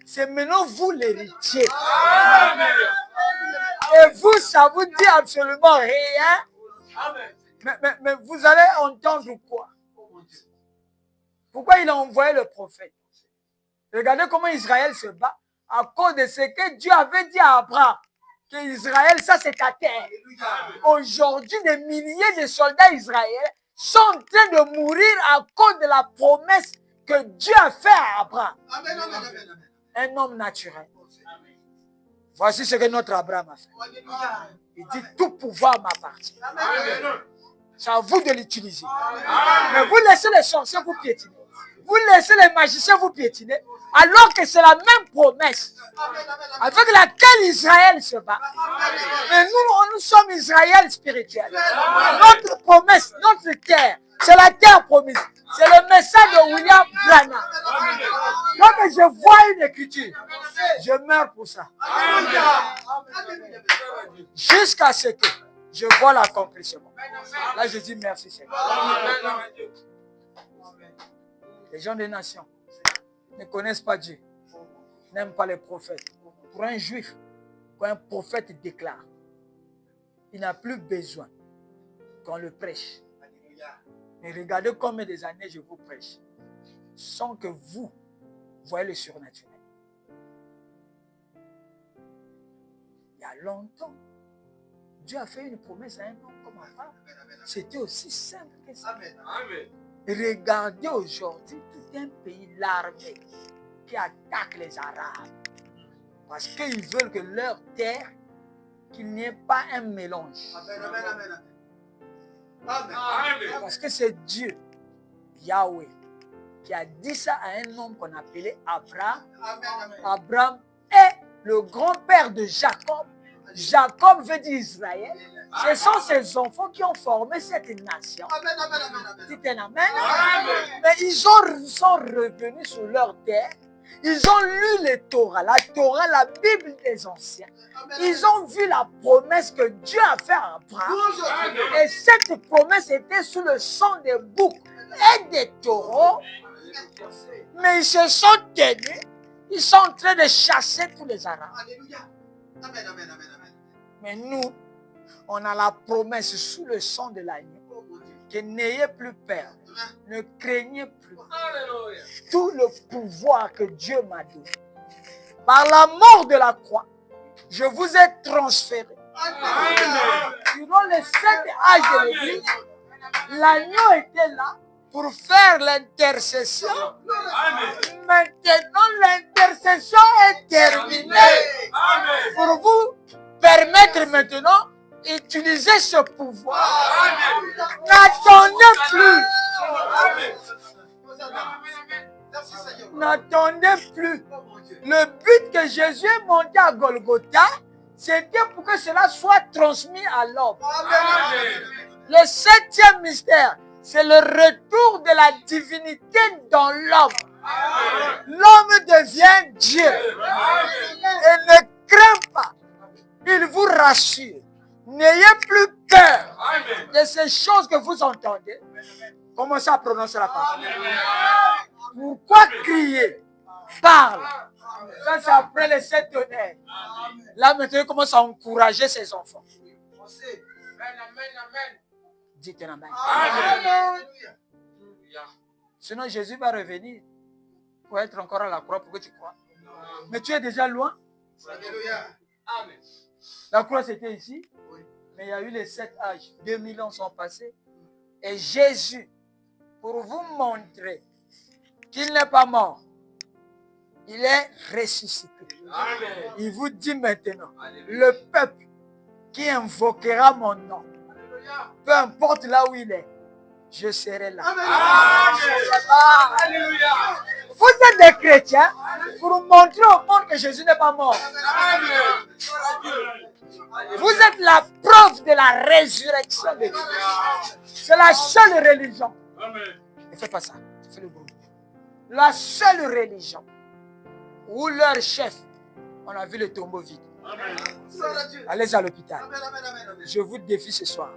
c'est maintenant vous l'héritier. Et vous, ça vous dit absolument rien. Mais vous allez entendre quoi? Pourquoi il a envoyé le prophète? Regardez comment Israël se bat à cause de ce que Dieu avait dit à Abraham. Que Israël, ça c'est ta terre. Aujourd'hui, des milliers de soldats israéliens sont en train de mourir à cause de la promesse que Dieu a faite à Abraham. Un homme naturel. Voici ce que notre Abraham a fait. Il dit, tout pouvoir m'appartient. C'est à vous de l'utiliser. Mais vous laissez les sorciers vous piétiner. Vous laissez les magiciens vous piétiner. Alors que c'est la même promesse avec laquelle Israël se bat. Mais nous sommes Israël spirituel. Notre promesse, notre terre, c'est la terre promise. C'est le message de William Branham. Quand je vois une écriture, je meurs pour ça. Jusqu'à ce que je vois l'accomplissement. Là, je dis merci, Seigneur. Les gens des nations ne connaissent pas Dieu, n'aiment pas les prophètes. Pour un juif, quand un prophète déclare, il n'a plus besoin qu'on le prêche. Mais regardez combien des années je vous prêche, sans que vous voyez le surnaturel. Il y a longtemps, Dieu a fait une promesse à un homme comme Abraham. C'était aussi simple que ça. Regardez aujourd'hui tout un pays, l'armée, qui attaque les Arabes. Parce qu'ils veulent que leur terre, qu'il n'y ait pas un mélange. Parce que c'est Dieu, Yahweh, qui a dit ça à un homme qu'on appelait Abraham. Abraham est le grand-père de Jacob. Jacob veut dire Israël. Ce sont ces enfants qui ont formé cette nation. Dites un amen. Mais ils sont revenus sur leur terre. Ils ont lu les Torah, la Torah, la Bible des anciens. Ils ont vu la promesse que Dieu a faite à Abraham. Et cette promesse était sous le sang des boucs et des taureaux. Mais ils se sont tenus. Ils sont en train de chasser tous les Arabes. Mais nous, on a la promesse sous le sang de l'agneau que n'ayez plus peur, ne craignez plus. Tout le pouvoir que Dieu m'a donné, par la mort de la croix, je vous ai transféré. Durant les 7 âges de l'Église, l'agneau était là pour faire l'intercession. Maintenant, l'intercession est terminée. Pour vous permettre maintenant d'utiliser ce pouvoir. N'attendez plus. N'attendez plus. Le but que Jésus est monté à Golgotha, c'était pour que cela soit transmis à l'homme. Le 7e mystère, c'est le retour de la divinité dans l'homme. L'homme devient Dieu. Et ne crains pas. Il vous rassure. N'ayez plus peur de ces choses que vous entendez. Commencez à prononcer la parole. Pourquoi crier? Parle. Ça, c'est après les 7 tonnerres. Là, maintenant, il commence à encourager ses enfants. Dites un amen. Sinon, Jésus va revenir pour être encore à la croix pour que tu crois. Mais tu es déjà loin. La croix, c'était ici. Mais il y a eu les 7 âges. 2000 ans sont passés. Et Jésus, pour vous montrer qu'il n'est pas mort, il est ressuscité. Amen. Il vous dit maintenant, le peuple qui invoquera mon nom, peu importe là où il est, je serai là. Alléluia. Vous êtes des chrétiens pour montrer au monde que Jésus n'est pas mort. Vous êtes la preuve de la résurrection de Dieu. C'est la seule religion. Ne fais pas ça. Tu fais le bruit. la seule religion où leur chef, on a vu le tombeau vide. Allez à l'hôpital. Je vous défie ce soir.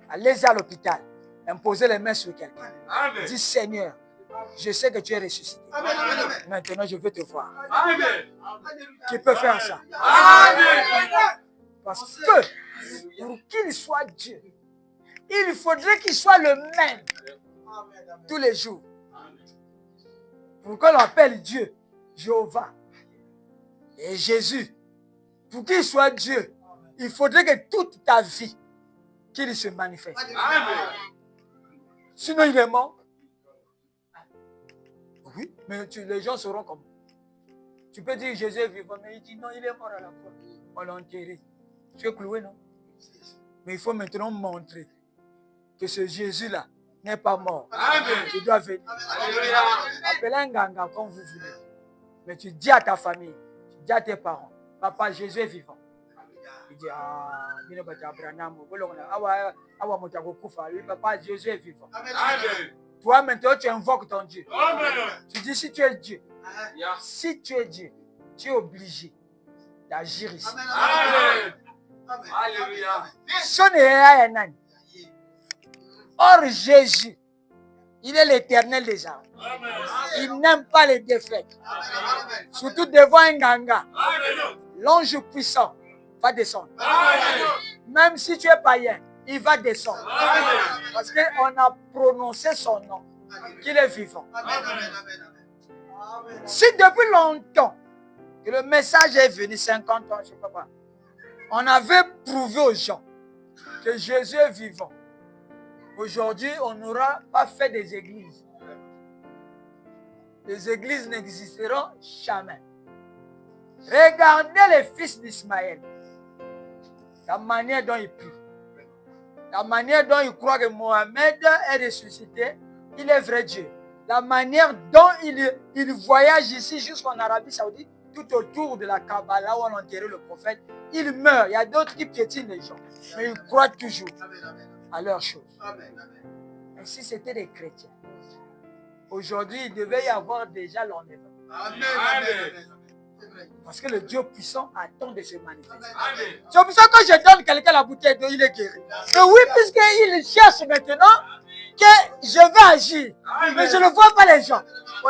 Allez à l'hôpital. Imposez les mains sur quelqu'un. Dis Seigneur, je sais que tu es ressuscité. Maintenant, je veux te voir. Tu peux faire ça. Parce que pour qu'il soit Dieu, il faudrait qu'il soit le même tous les jours. Pour qu'on l'appelle Dieu, Jéhovah et Jésus. Pour qu'il soit Dieu, il faudrait que toute ta vie, qu'il se manifeste. Sinon, il est mort. Oui, mais les gens sauront comment. Tu peux dire Jésus est vivant, mais il dit non, il est mort à la croix. On l'a enterré. Tu es cloué, non? Mais il faut maintenant montrer que ce Jésus-là n'est pas mort. Tu dois venir. Appelle un ganga comme vous voulez. Mais tu dis à ta famille, tu dis à tes parents, papa, Jésus est vivant. Il dit, papa, Jésus est vivant. Toi, maintenant, tu invoques ton Dieu. Tu dis, si tu es Dieu, si tu es Dieu, tu es obligé d'agir ici. Alléluia. Or, Jésus, il est l'éternel des armes. Il n'aime pas les défaites. Surtout devant un ganga. L'ange puissant va descendre. Même si tu es païen, il va descendre. Parce qu'on a prononcé son nom, qu'il est vivant. Si depuis longtemps que le message est venu, 50 ans, je ne sais pas, on avait prouvé aux gens que Jésus est vivant. Aujourd'hui, on n'aura pas fait des églises. Les églises n'existeront jamais. Regardez les fils d'Ismaël. La manière dont ils prient. La manière dont ils croient que Mohamed est ressuscité. Il est vrai Dieu. La manière dont il voyage ici jusqu'en Arabie Saoudite, tout autour de la Kaaba, là où on a enterré le prophète, il meurt. Il y a d'autres qui piétinent les gens. Mais ils croient toujours à leurs choses. Et si c'était des chrétiens, aujourd'hui, il devait y avoir déjà l'enlèvement. Parce que le Dieu puissant attend de se manifester. C'est pour ça que quand je donne quelqu'un la bouteille d'eau, il est guéri. Mais oui, puisqu'il cherche maintenant que je vais agir. Mais je ne vois pas les gens.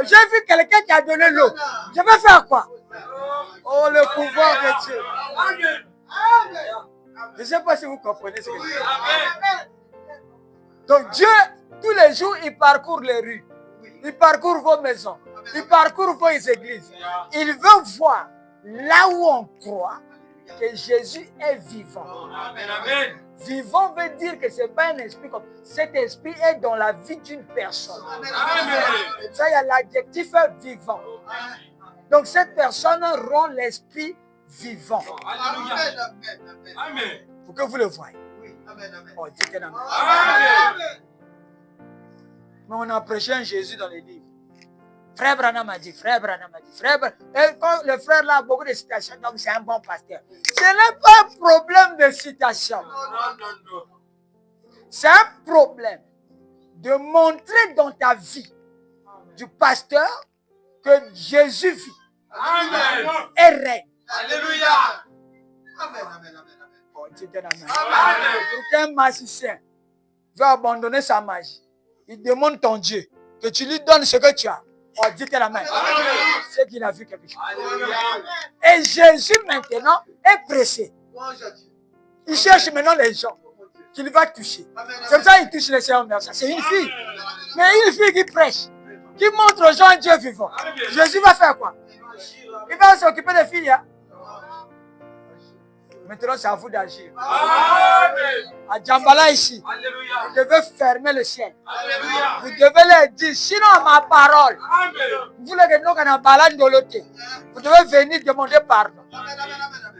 J'ai vu quelqu'un qui a donné l'eau. Je vais faire quoi? Oh, le pouvoir de Dieu. Je ne sais pas si vous comprenez ce que je dis. Donc Dieu, tous les jours, il parcourt les rues. Il parcourt vos maisons. Il parcourt vos églises. Il veut voir là où on croit que Jésus est vivant. Vivant veut dire que ce n'est pas un esprit comme cet esprit est dans la vie d'une personne. Ça, il y a l'adjectif vivant. Donc cette personne rend l'esprit vivant. Pour que vous le voyez. Oh, dites un amen. Mais on a prêché un Jésus dans les livres. Frère Branham a dit, frère Branham a dit, frère Branham. Et quand le frère là a beaucoup de citations, donc c'est un bon pasteur. Ce n'est pas un problème de citation. C'est un problème de montrer dans ta vie du pasteur que Jésus vit. Amen. Et règne. Alléluia. Amen. Oh, amen. Pour qu'un magicien veut abandonner sa magie, il demande ton Dieu que tu lui donnes ce que tu as. Oh, dites la main. C'est qu'il a vu quelque chose. Et Jésus maintenant est pressé. Il cherche maintenant les gens qu'il va toucher. C'est comme ça qu'il touche les seigneurs. C'est une fille. Mais une fille qui prêche, qui montre aux gens un Dieu vivant. Jésus va faire quoi? Il va s'occuper des filles. Hein? Maintenant, c'est à vous d'agir. À Djambala ici, vous devez fermer le ciel. Vous devez leur dire, sinon ma parole, vous voulez que nous, on balade de l'autre, vous devez venir demander pardon.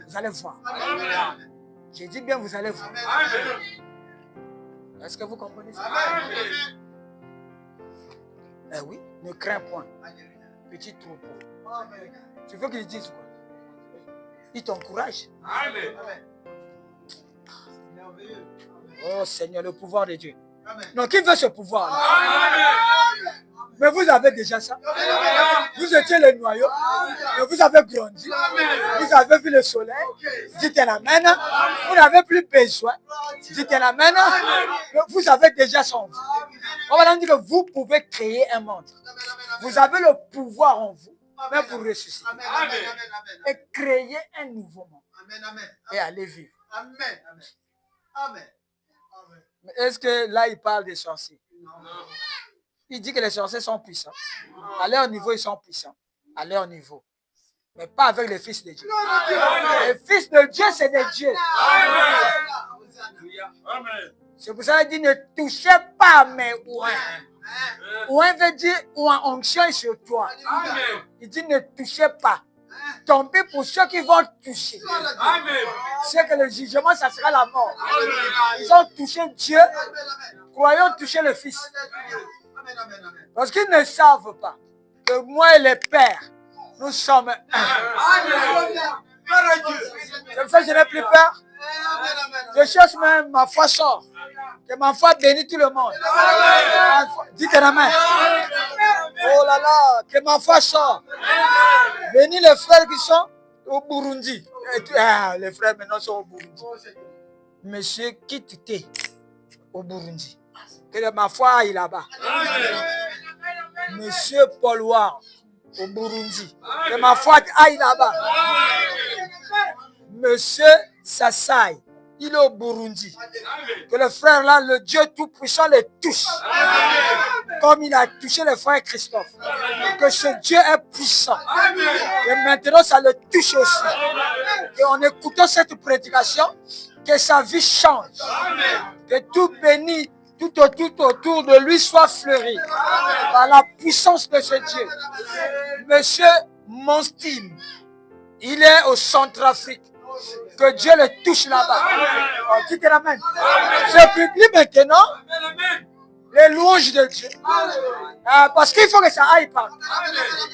Vous allez voir. J'ai dit bien, vous allez voir. Est-ce que vous comprenez ça? Eh oui, ne crains point. Petit troupeau. Tu veux qu'ils disent quoi? Il t'encourage. Oh Seigneur, le pouvoir de Dieu. Donc qui veut ce pouvoir? Mais vous avez déjà ça. Vous étiez le noyau. Mais vous avez grandi. Vous avez vu le soleil. Dites un amen. Vous n'avez plus besoin. Dites un amen. Vous avez déjà son vie. On va dire que vous pouvez créer un monde. Vous avez le pouvoir en vous. Même pour ressusciter. Et créer un nouveau monde. Et aller vivre. Mais est-ce que là, il parle des sorciers? Il dit que les sorciers sont puissants. À leur niveau, ils sont puissants. À leur niveau. Mais pas avec les fils de Dieu. Les fils de Dieu, c'est des dieux. C'est pour ça qu'il dit ne touchez pas mes ouins. Ouin veut dire ouin, onction est sur toi. Il dit ne touchez pas. Tombez pour ceux qui vont toucher. C'est que le jugement, ça sera la mort. Ils ont touché Dieu, croyant toucher le Fils. Parce qu'ils ne savent pas que moi et le Père, nous sommes un. Comme ça, je n'ai plus peur. Je cherche même ma foi sort. Que ma foi bénisse tout le monde. Dites la main. Oh là là, que ma foi sort. Bénis les frères qui sont au Burundi. Les frères maintenant sont au Burundi. Monsieur quitte au Burundi. Que ma foi aille là-bas. Monsieur Paul Ward au Burundi. Que ma foi aille là-bas. Monsieur Sassai, il est au Burundi. Que le frère là, le Dieu Tout-Puissant, le touche. Comme il a touché le frère Christophe. Que ce Dieu est puissant. Et maintenant, ça le touche aussi. Et en écoutant cette prédication, que sa vie change. Que tout béni, tout autour de lui soit fleuri. Par la puissance de ce Dieu. Monsieur Monstine, il est au Centrafrique. Que Dieu le touche là-bas. Dites amen. Je publie maintenant les louanges de Dieu. Parce qu'il faut que ça aille partout.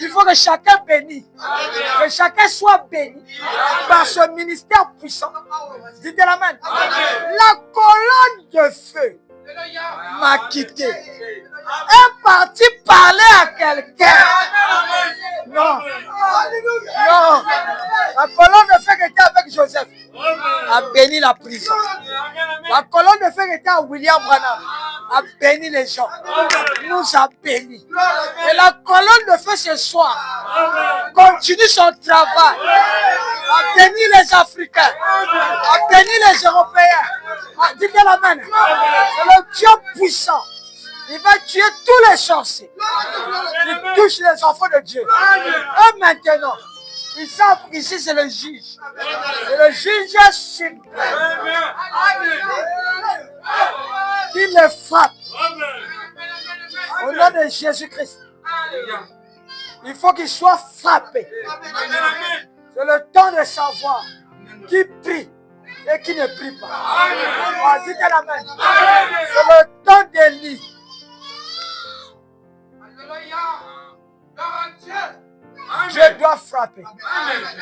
Il faut que chacun bénisse. Que chacun soit béni par ce ministère puissant. Dites amen. La colonne de feu m'a quitté. Est parti parler à quelqu'un. Non. Non. La colonne de feu qui était avec Joseph a béni la prison. La colonne de feu qui était à William Branham a béni les gens. Nous a bénis. Et la colonne de feu ce soir continue son travail. A béni les Africains. A béni les Européens. Dites la main. C'est le Dieu puissant. Il va tuer tous les sorciers. Il touche les enfants de Dieu. Et maintenant, ils savent qu'ici c'est le juge. C'est le juge suprême. Qui les frappe. Au nom de Jésus-Christ. Il faut qu'il soit frappé. C'est le temps de savoir qui prie et qui ne prie pas. Dites la main. C'est le temps d'Élie. Dieu doit frapper.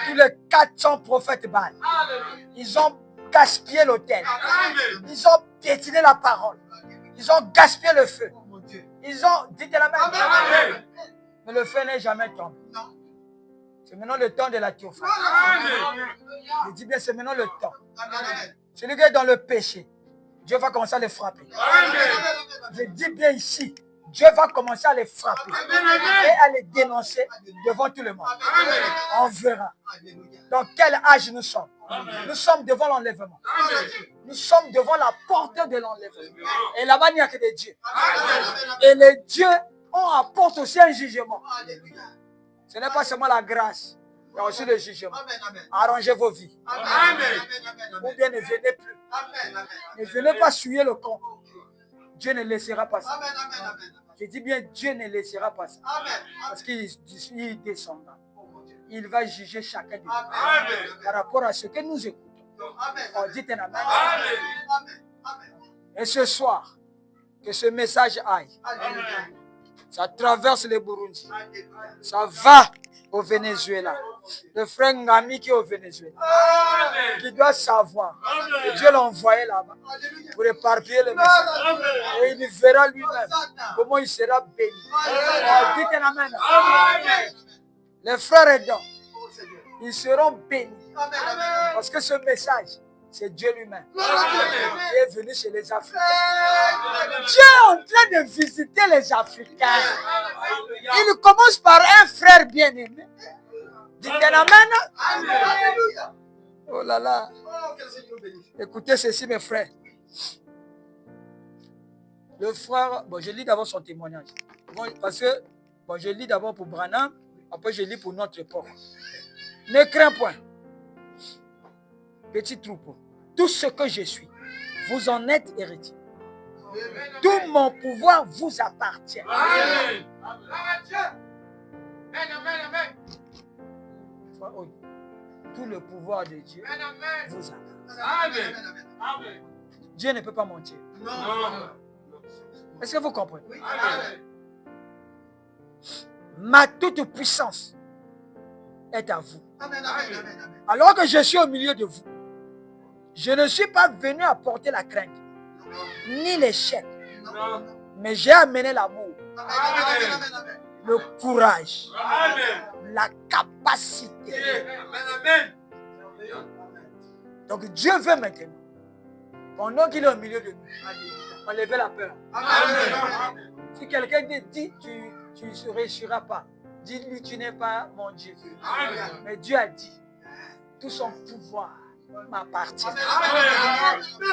Tous les 400 prophètes Baal. Ils ont gaspillé l'autel. Ils ont piétiné la parole. Ils ont gaspillé le feu. Ils ont dit la main. Mais le feu n'est jamais tombé. C'est maintenant le temps de la théophanie. Je dis bien, c'est maintenant le temps. Celui qui est dans le péché, Dieu va commencer à le frapper. Je dis bien ici, Dieu va commencer à les frapper et à les dénoncer devant tout le monde. On verra dans quel âge nous sommes. Nous sommes devant l'enlèvement. Nous sommes devant la porte de l'enlèvement. Et là-bas, il n'y a que des dieux. Et les dieux apportent aussi un jugement. Ce n'est pas seulement la grâce, il y a aussi le jugement. Arrangez vos vies. Ou bien ne venez plus. Ne venez pas souiller le camp. Dieu ne laissera pas ça. Je dis bien, Dieu ne laissera pas ça. Parce qu'il descendra. Il va juger chacun de nous par rapport à ce que nous écoutons. On dit un amen. Et ce soir, que ce message aille Ça traverse le Burundi. Ça va au Venezuela. Le frère Ngami qui est au Venezuela. Qui doit savoir que Dieu l'a envoyé là-bas pour éparpiller le message. Et il verra lui-même comment il sera béni. Dites amen. Les frères aidants, ils seront bénis. Parce que ce message, c'est Dieu lui-même qui est venu chez les Africains. Dieu est en train de visiter les Africains. Il commence par un frère bien-aimé. Dites amen. Oh là là. Écoutez ceci, mes frères. Le frère, bon, je lis d'abord son témoignage. Bon, parce que, bon, je lis d'abord pour Branham, après je lis pour notre époque. Ne crains point, petit troupeau. Tout ce que je suis, vous en êtes héritier. Tout mon pouvoir vous appartient. Amen. Tout le pouvoir de Dieu vous appartient. Amen. Dieu ne peut pas mentir. Non. Est-ce que vous comprenez? Amen. Ma toute puissance est à vous. Amen. Alors que je suis au milieu de vous, je ne suis pas venu apporter la crainte, ni l'échec, mais j'ai amené l'amour, le courage, la capacité. Donc Dieu veut maintenant, pendant qu'il est au milieu de nous, enlever la peur. Si quelqu'un te dit, tu ne réussiras pas, dis-lui, tu n'es pas mon Dieu. Mais Dieu a dit, tout son pouvoir m'appartient.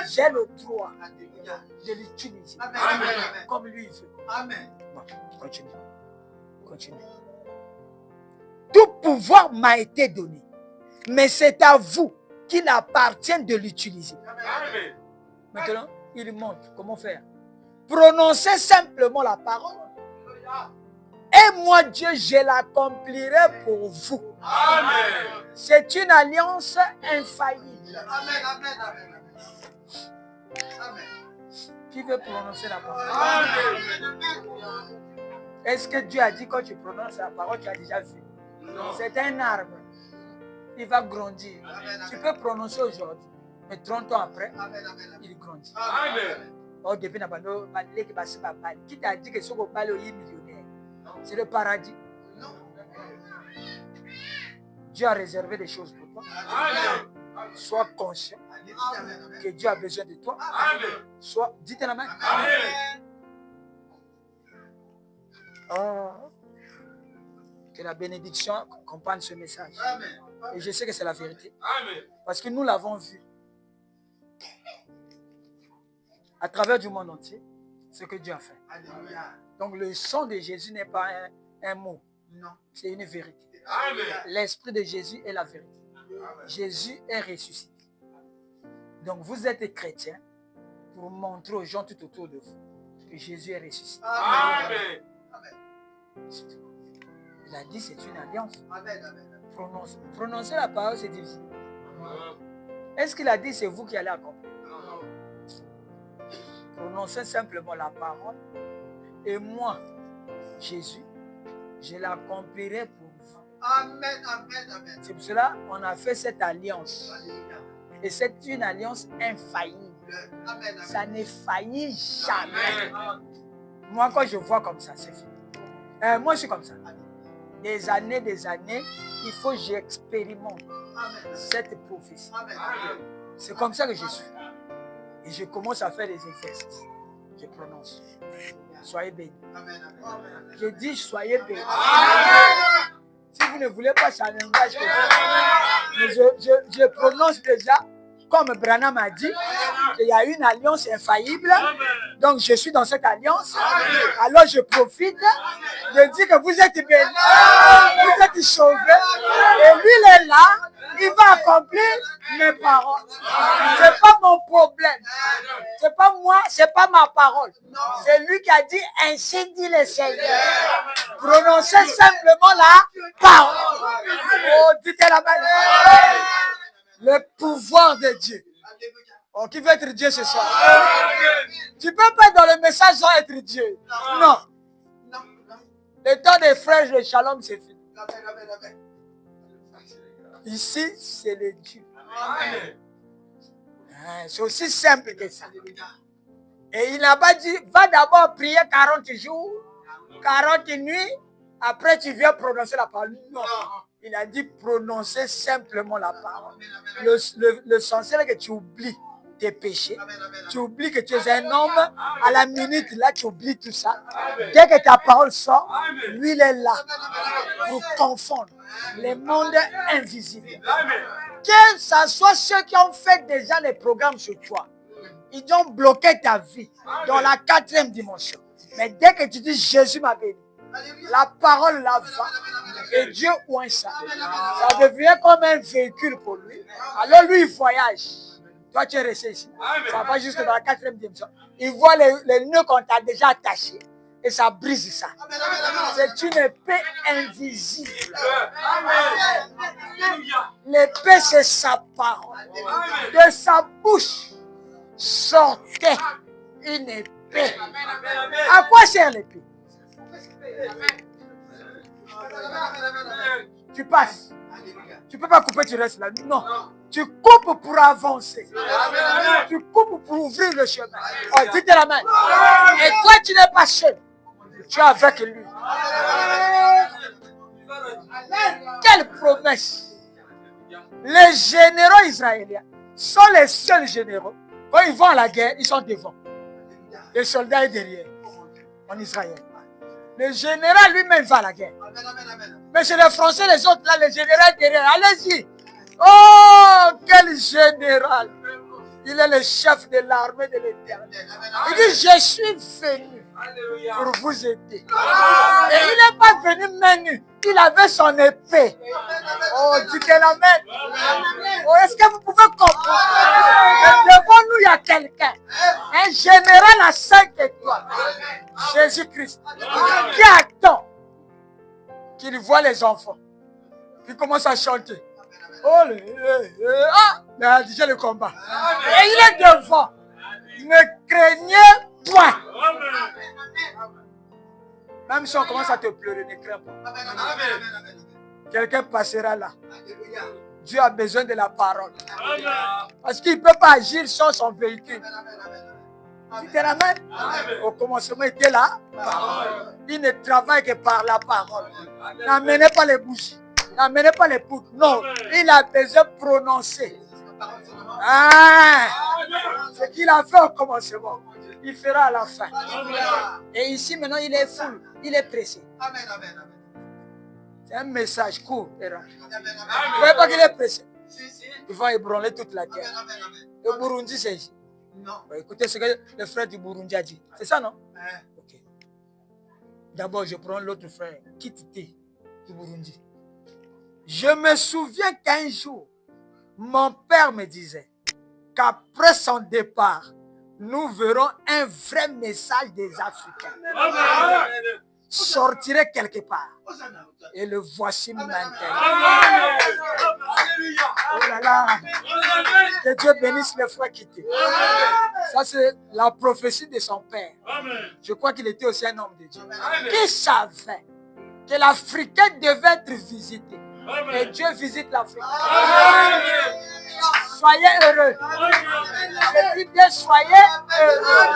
J'ai le droit de l'utiliser comme lui veut. Bon, continue. Tout pouvoir m'a été donné, mais c'est à vous qu'il appartient de l'utiliser. Maintenant, il montre comment faire. Prononcez simplement la parole. Et moi, Dieu, je l'accomplirai pour vous. Amen. C'est une alliance infaillible. Amen. Qui veut prononcer la parole? Amen. Est-ce que Dieu a dit quand tu prononces la parole, tu as déjà vu? C'est un arbre. Il va grandir. Amen. Tu peux prononcer aujourd'hui, mais 30 ans après, il grandit. Amen. Oh, depuis qui t'a dit que ce qu'on parle est millionnaire? C'est le paradis. Non. Dieu a réservé des choses pour toi. Amen. Sois conscient que Dieu a besoin de toi. Amen. Dites la main. Oh. Que la bénédiction accompagne ce message. Amen. Et je sais que c'est la vérité. Amen. Parce que nous l'avons vu. À travers du monde entier, ce que Dieu a fait. Alléluia. Donc le sang de Jésus n'est pas un mot. Non. C'est une vérité. L'esprit de Jésus est la vérité. Amen. Jésus est ressuscité. Donc vous êtes chrétien pour montrer aux gens tout autour de vous que Jésus est ressuscité. Amen. C'est tout. Il a dit c'est une alliance. Prononcez la parole, c'est difficile. Est-ce qu'il a dit c'est vous qui allez accomplir? Prononcez simplement la parole. Et moi, Jésus, je l'accomplirai pour vous. Amen. C'est pour cela qu'on a fait cette alliance. Et c'est une alliance infaillible. Ça ne faillit jamais. Moi, quand je vois comme ça, c'est fini. Moi, je suis comme ça. Des années, il faut que j'expérimente cette prophétie. C'est comme ça que je suis. Et je commence à faire des exercices. Je prononce. Soyez bénis. Je dis soyez bénis. Si vous ne voulez pas, ça n'engage que je prononce déjà, comme Branham a dit, qu'il y a une alliance infaillible. Donc je suis dans cette alliance. Alors je profite de dire que vous êtes bénis, vous êtes sauvés. Et lui, il est là. Il va accomplir mes paroles. C'est pas mon problème. C'est pas moi, c'est pas ma parole. C'est lui qui a dit ainsi dit le Seigneur. Prononcez simplement la parole. Oh, dites la main. Le pouvoir de Dieu. Oh, qui veut être Dieu ce soir? Tu peux pas être dans le message sans être Dieu. Non. Le temps des frères de Shalom, c'est fini. Ici, c'est le Dieu. C'est aussi simple que ça. Et il n'a pas dit, va d'abord prier 40 jours, 40 nuits, après tu viens prononcer la parole. Non. Il a dit prononcer simplement la parole. L'essentiel est que tu oublies tes péchés. Tu oublies que tu es un homme. À la minute, là, tu oublies tout ça. Dès que ta parole sort, lui, il est là pour confondre les mondes invisibles. Que ce soit ceux qui ont fait déjà les programmes sur toi, ils ont bloqué ta vie dans la 4e dimension. Mais dès que tu dis Jésus m'a béni, la parole là va et Dieu oint ça. Ça devient comme un véhicule pour lui. Alors lui, il voyage. Toi, tu es resté ici. Ça va jusque dans la 4e dimension. Il voit les nœuds qu'on t'a déjà attachés et ça brise ça. C'est une épée invisible. L'épée, c'est sa parole. De sa bouche sortait une épée. À quoi sert l'épée? Tu passes. Tu ne peux pas couper, tu restes là. Non. Tu coupes pour avancer. Tu coupes pour ouvrir le chemin. Oh, dis-te la main. Et toi, tu n'es pas seul. Tu es avec lui. Quelle promesse! Les généraux israéliens sont les seuls généraux. Quand ils vont à la guerre, ils sont devant. Les soldats sont derrière. En Israël. Le général lui-même va à la guerre. Mais chez les Français, les autres, là, les généraux derrière. Allez-y. Oh, quel général! Il est le chef de l'armée de l'Éternel. Il dit, je suis venu pour vous aider. Et il n'est pas venu main nue. Il avait son épée. Oh, dites la main. Oh, est-ce que vous pouvez comprendre? Devant nous, il y a quelqu'un. Un général à 5 étoiles. Jésus-Christ. Qui attend qu'il voit les enfants. Puis commence à chanter. Oh, il a déjà le combat. Et il est devant. Ne craignez point. Même si on commence à te pleurer, ne crains pas. Quelqu'un passera là. Dieu a besoin de la parole. Parce qu'il ne peut pas agir sans son véhicule. Tu te ramènes? Au commencement, il était là. Il ne travaille que par la parole. N'amenez pas les bougies. N'amenez pas les poutres. Non, il a besoin de prononcer. Ce qu'il a fait au commencement, il fera à la fin. Et ici, maintenant, il est full. Il est pressé. C'est un message court. Vous ne voyez pas qu'il est pressé? Il va ébranler toute la terre. Le Burundi, c'est ici. Non. Écoutez ce que le frère du Burundi a dit. C'est ça, non? Ok. D'abord, je prends l'autre frère, Kitité, du Burundi. Je me souviens qu'un jour, mon père me disait qu'après son départ, nous verrons un vrai message des Africains. Sortirait quelque part. Et le voici maintenant. Oh là là. Que Dieu bénisse les frères quittés. Ça, c'est la prophétie de son père. Je crois qu'il était aussi un homme de Dieu. Qui savait que l'Africain devait être visité. Et Dieu visite l'Afrique. Soyez heureux. Je dis bien, soyez heureux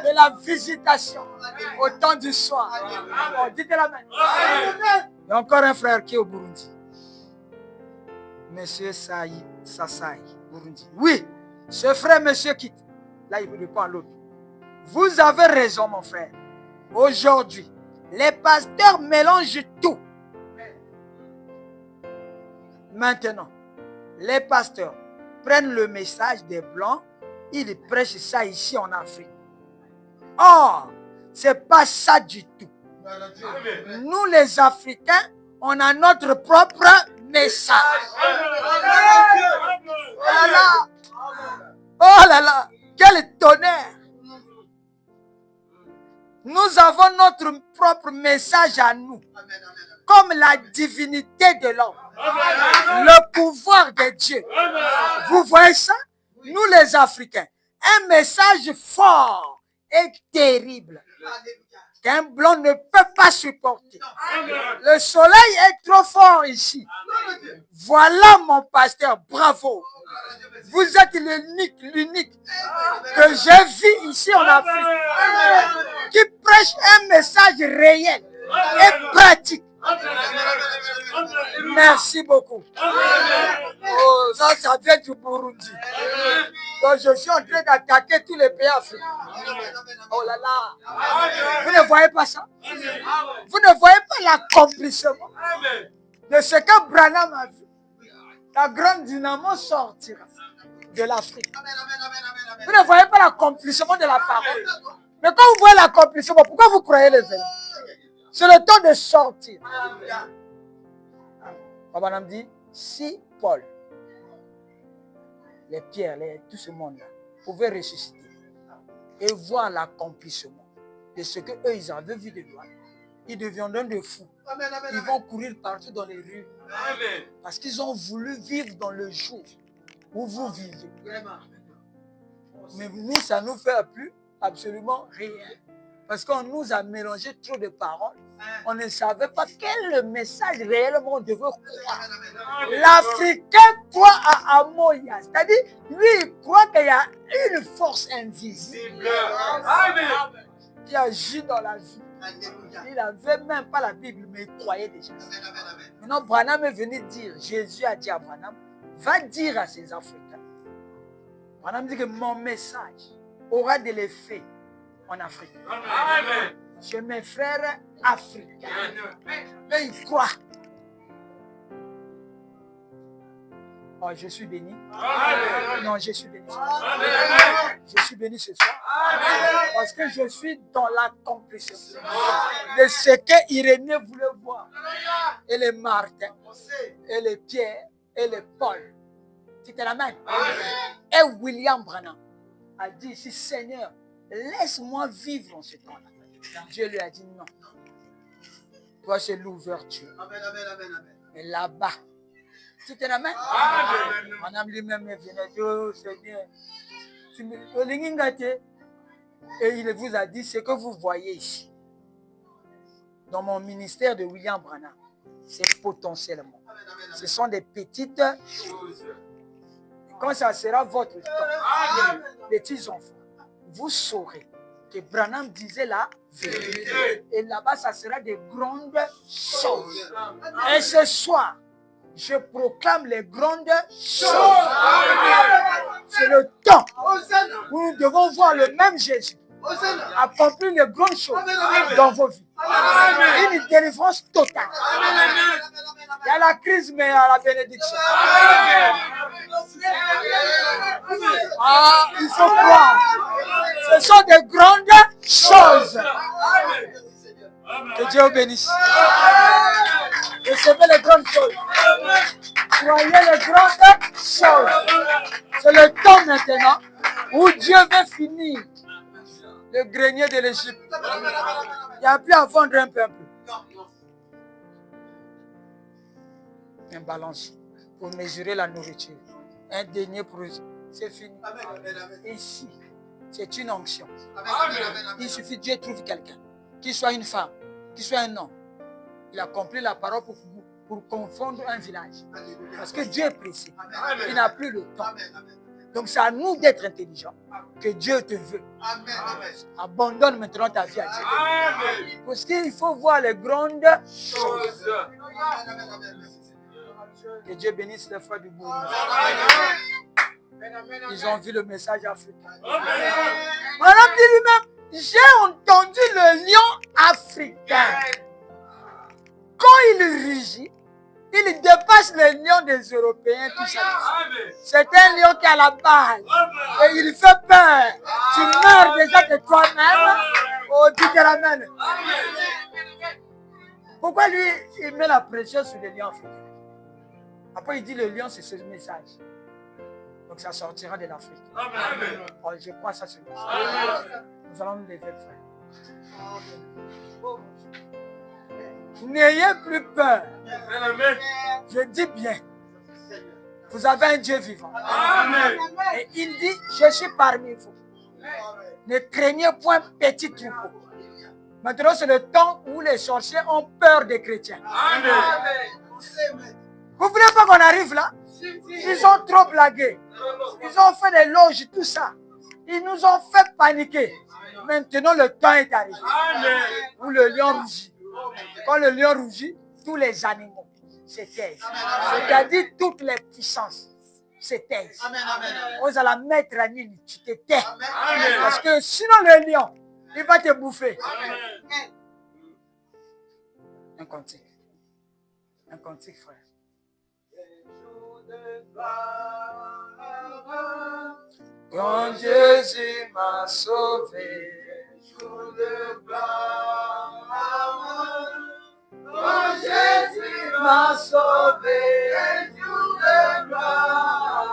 de la visitation au temps du soir. Oh, dites la main. Il y a encore un frère qui est au Burundi. Monsieur Sassai, Burundi. Oui, ce frère, monsieur quitte. Là, il répond à l'autre. Vous avez raison, mon frère. Aujourd'hui, les pasteurs mélangent tout. Maintenant, les pasteurs prennent le message des Blancs, ils prêchent ça ici en Afrique. Or, ce n'est pas ça du tout. Nous, les Africains, on a notre propre message. Oh là là! Oh là là! Quel tonnerre! Nous avons notre propre message à nous. Comme la divinité de l'homme. Le pouvoir de Dieu. Vous voyez ça? Nous les Africains. Un message fort et terrible. qu'un blanc ne peut pas supporter. Le soleil est trop fort ici. Voilà mon pasteur, bravo. Vous êtes l'unique que j'ai vu ici en Afrique, qui prêche un message réel et pratique. Merci beaucoup. Oh, ça vient du Burundi. Donc je suis en train d'attaquer tous les pays africains. Oh là là. Vous ne voyez pas ça? Vous ne voyez pas l'accomplissement de ce que Branham a vu? La grande dynamo sortira de l'Afrique. Vous ne voyez pas l'accomplissement de la parole. Mais quand vous voyez l'accomplissement, pourquoi vous croyez les veilles? C'est le temps de sortir. Branham dit, si Paul, les pierres, tout ce monde-là, pouvaient ressusciter et voir l'accomplissement de ce qu'eux, ils avaient vu de loin, ils deviendront des fous. Ils vont courir partout dans les rues. Parce qu'ils ont voulu vivre dans le jour où vous vivez. Mais nous, ça ne nous fait plus absolument rien. Parce qu'on nous a mélangé trop de paroles. On ne savait pas quel message réellement on devait croire. L'Africain croit à Amoya. C'est-à-dire, lui, il croit qu'il y a une force invisible qui agit dans la vie. Il n'avait même pas la Bible, mais il croyait déjà. Maintenant, Branham est venu dire, Jésus a dit à Branham, va dire à ces Africains. Branham dit que mon message aura de l'effet en Afrique. Amen. Chez mes frères africains. Mais ils croient. Oh, je suis béni. Amen. Non, je suis béni. Amen. Je suis béni ce soir. Amen. Parce que je suis dans l'accomplissement de ce que Irénée voulait voir. Et les Martin, et les Pierre, et les Paul. Tu te l'amènes? Et William Branham a dit ici, Seigneur, laisse-moi vivre en ce temps-là. Dieu lui a dit non. Toi, c'est l'ouverture. Mais là-bas, tu te l'amènes? Madame lui-même vient dire, oh Seigneur, et il vous a dit ce que vous voyez ici. Dans mon ministère de William Branham, c'est potentiellement. Ce sont des petites choses. Quand ça sera votre temps, petits enfants, vous saurez que Branham disait la vérité. Et là-bas, ça sera des grandes choses. Et ce soir, je proclame les grandes choses. C'est le temps où nous devons voir le même Jésus accomplir les grandes choses dans vos vies. Une délivrance totale. Il y a la crise, mais il y a la bénédiction. Ah, il faut croire. Ce sont des grandes choses. Que Dieu vous bénisse. Recevez les grandes choses. Croyez les grandes choses. C'est le temps maintenant où Dieu veut finir le grenier de l'Égypte. Il n'y a plus à vendre un peuple. Un balance pour mesurer la nourriture. Un denier pour... C'est fini. Ici, c'est une onction. Il suffit que Dieu trouve quelqu'un, qu'il soit une femme, qu'il soit un homme. Il accomplit la parole pour confondre un village. Parce que Dieu est pressé. Il n'a plus le temps. Donc c'est à nous d'être intelligents. Que Dieu te veut. Abandonne maintenant ta vie à Dieu. Parce qu'il faut voir les grandes choses. Que Dieu bénisse les frères du Burundi. Ils ont vu le message africain. Madame dit lui-même, j'ai entendu le lion africain. Quand il rugit, il dépasse les lions des Européens, tout ça. C'est un lion qui a la balle. Et il fait peur. Tu meurs déjà de toi-même. Oh, tu te ramènes. Pourquoi lui, il met la pression sur les lions africains? Après, il dit le lion, c'est ce message. Donc, ça sortira de l'Afrique. Oh, je crois ça, c'est le message. Nous allons nous lever, frère. N'ayez plus peur. Je dis bien. Vous avez un Dieu vivant. Amen. Et il dit, je suis parmi vous. Ne craignez point petit troupeau. Maintenant, c'est le temps où les sorciers ont peur des chrétiens. Amen. Vous ne voulez pas qu'on arrive là? Ils ont trop blagué. Ils ont fait des loges, tout ça. Ils nous ont fait paniquer. Maintenant, le temps est arrivé. Où le lion rougit. Quand le lion rougit, tous les animaux se taisent. C'est-à-dire toutes les puissances se taisent. On va la mettre à Nini, tu te tais. Parce que sinon le lion, il va te bouffer. Un cantique. Un cantique, frère. Quand Jésus m'a sauvé, jour de gloire. Quand Jésus m'a sauvé, jour de gloire.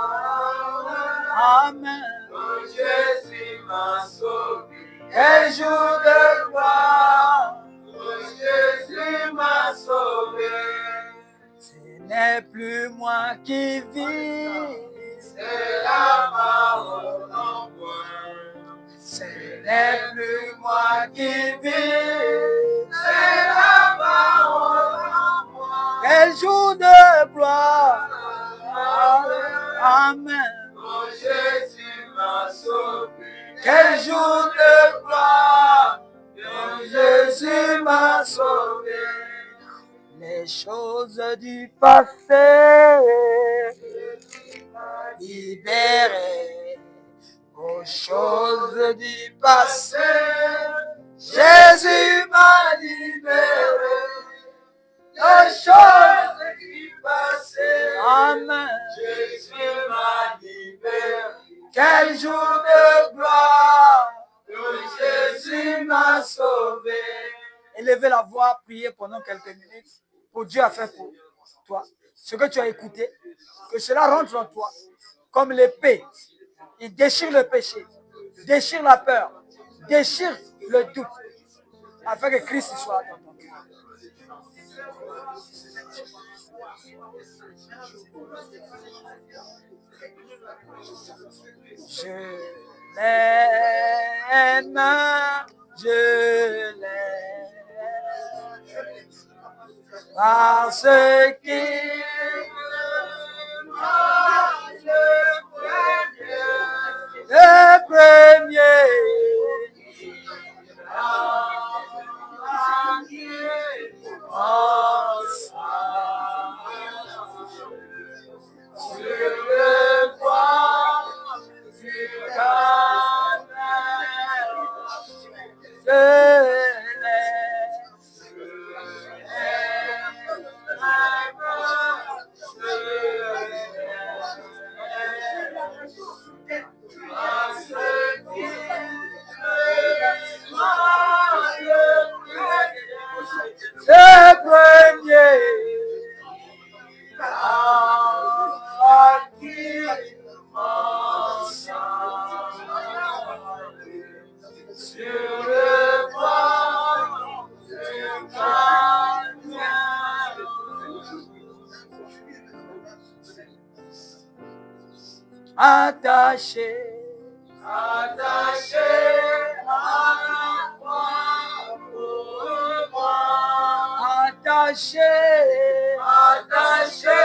Amen. Quand Jésus m'a sauvé, quel jour de gloire. Quand Jésus m'a sauvé. Ce n'est plus moi qui vis, c'est la parole en moi. Ce n'est plus moi qui vis, c'est la parole en moi. Quel jour de gloire. Amen. Quand Jésus m'a sauvé. Quel jour de gloire. Quand Jésus m'a sauvé. Les choses du passé libérées, aux choses du passé, Jésus m'a libéré. Les choses du passé, amen, Jésus m'a libéré. Quel jour de gloire, Jésus m'a sauvé. Élevez la voix, priez pendant quelques minutes. Pour Dieu a fait pour toi. Ce que tu as écouté, que cela rentre en toi comme l'épée. Il déchire le péché, déchire la peur, déchire le doute, afin que Christ soit dans ton cœur. Je l'aime, je l'aime. Parce qu'il le premier, sur le bois du Calvaire, je le premier à qui sur le bois du Calvaire. Attaché, attaché à la croix pour moi. Attaché, attaché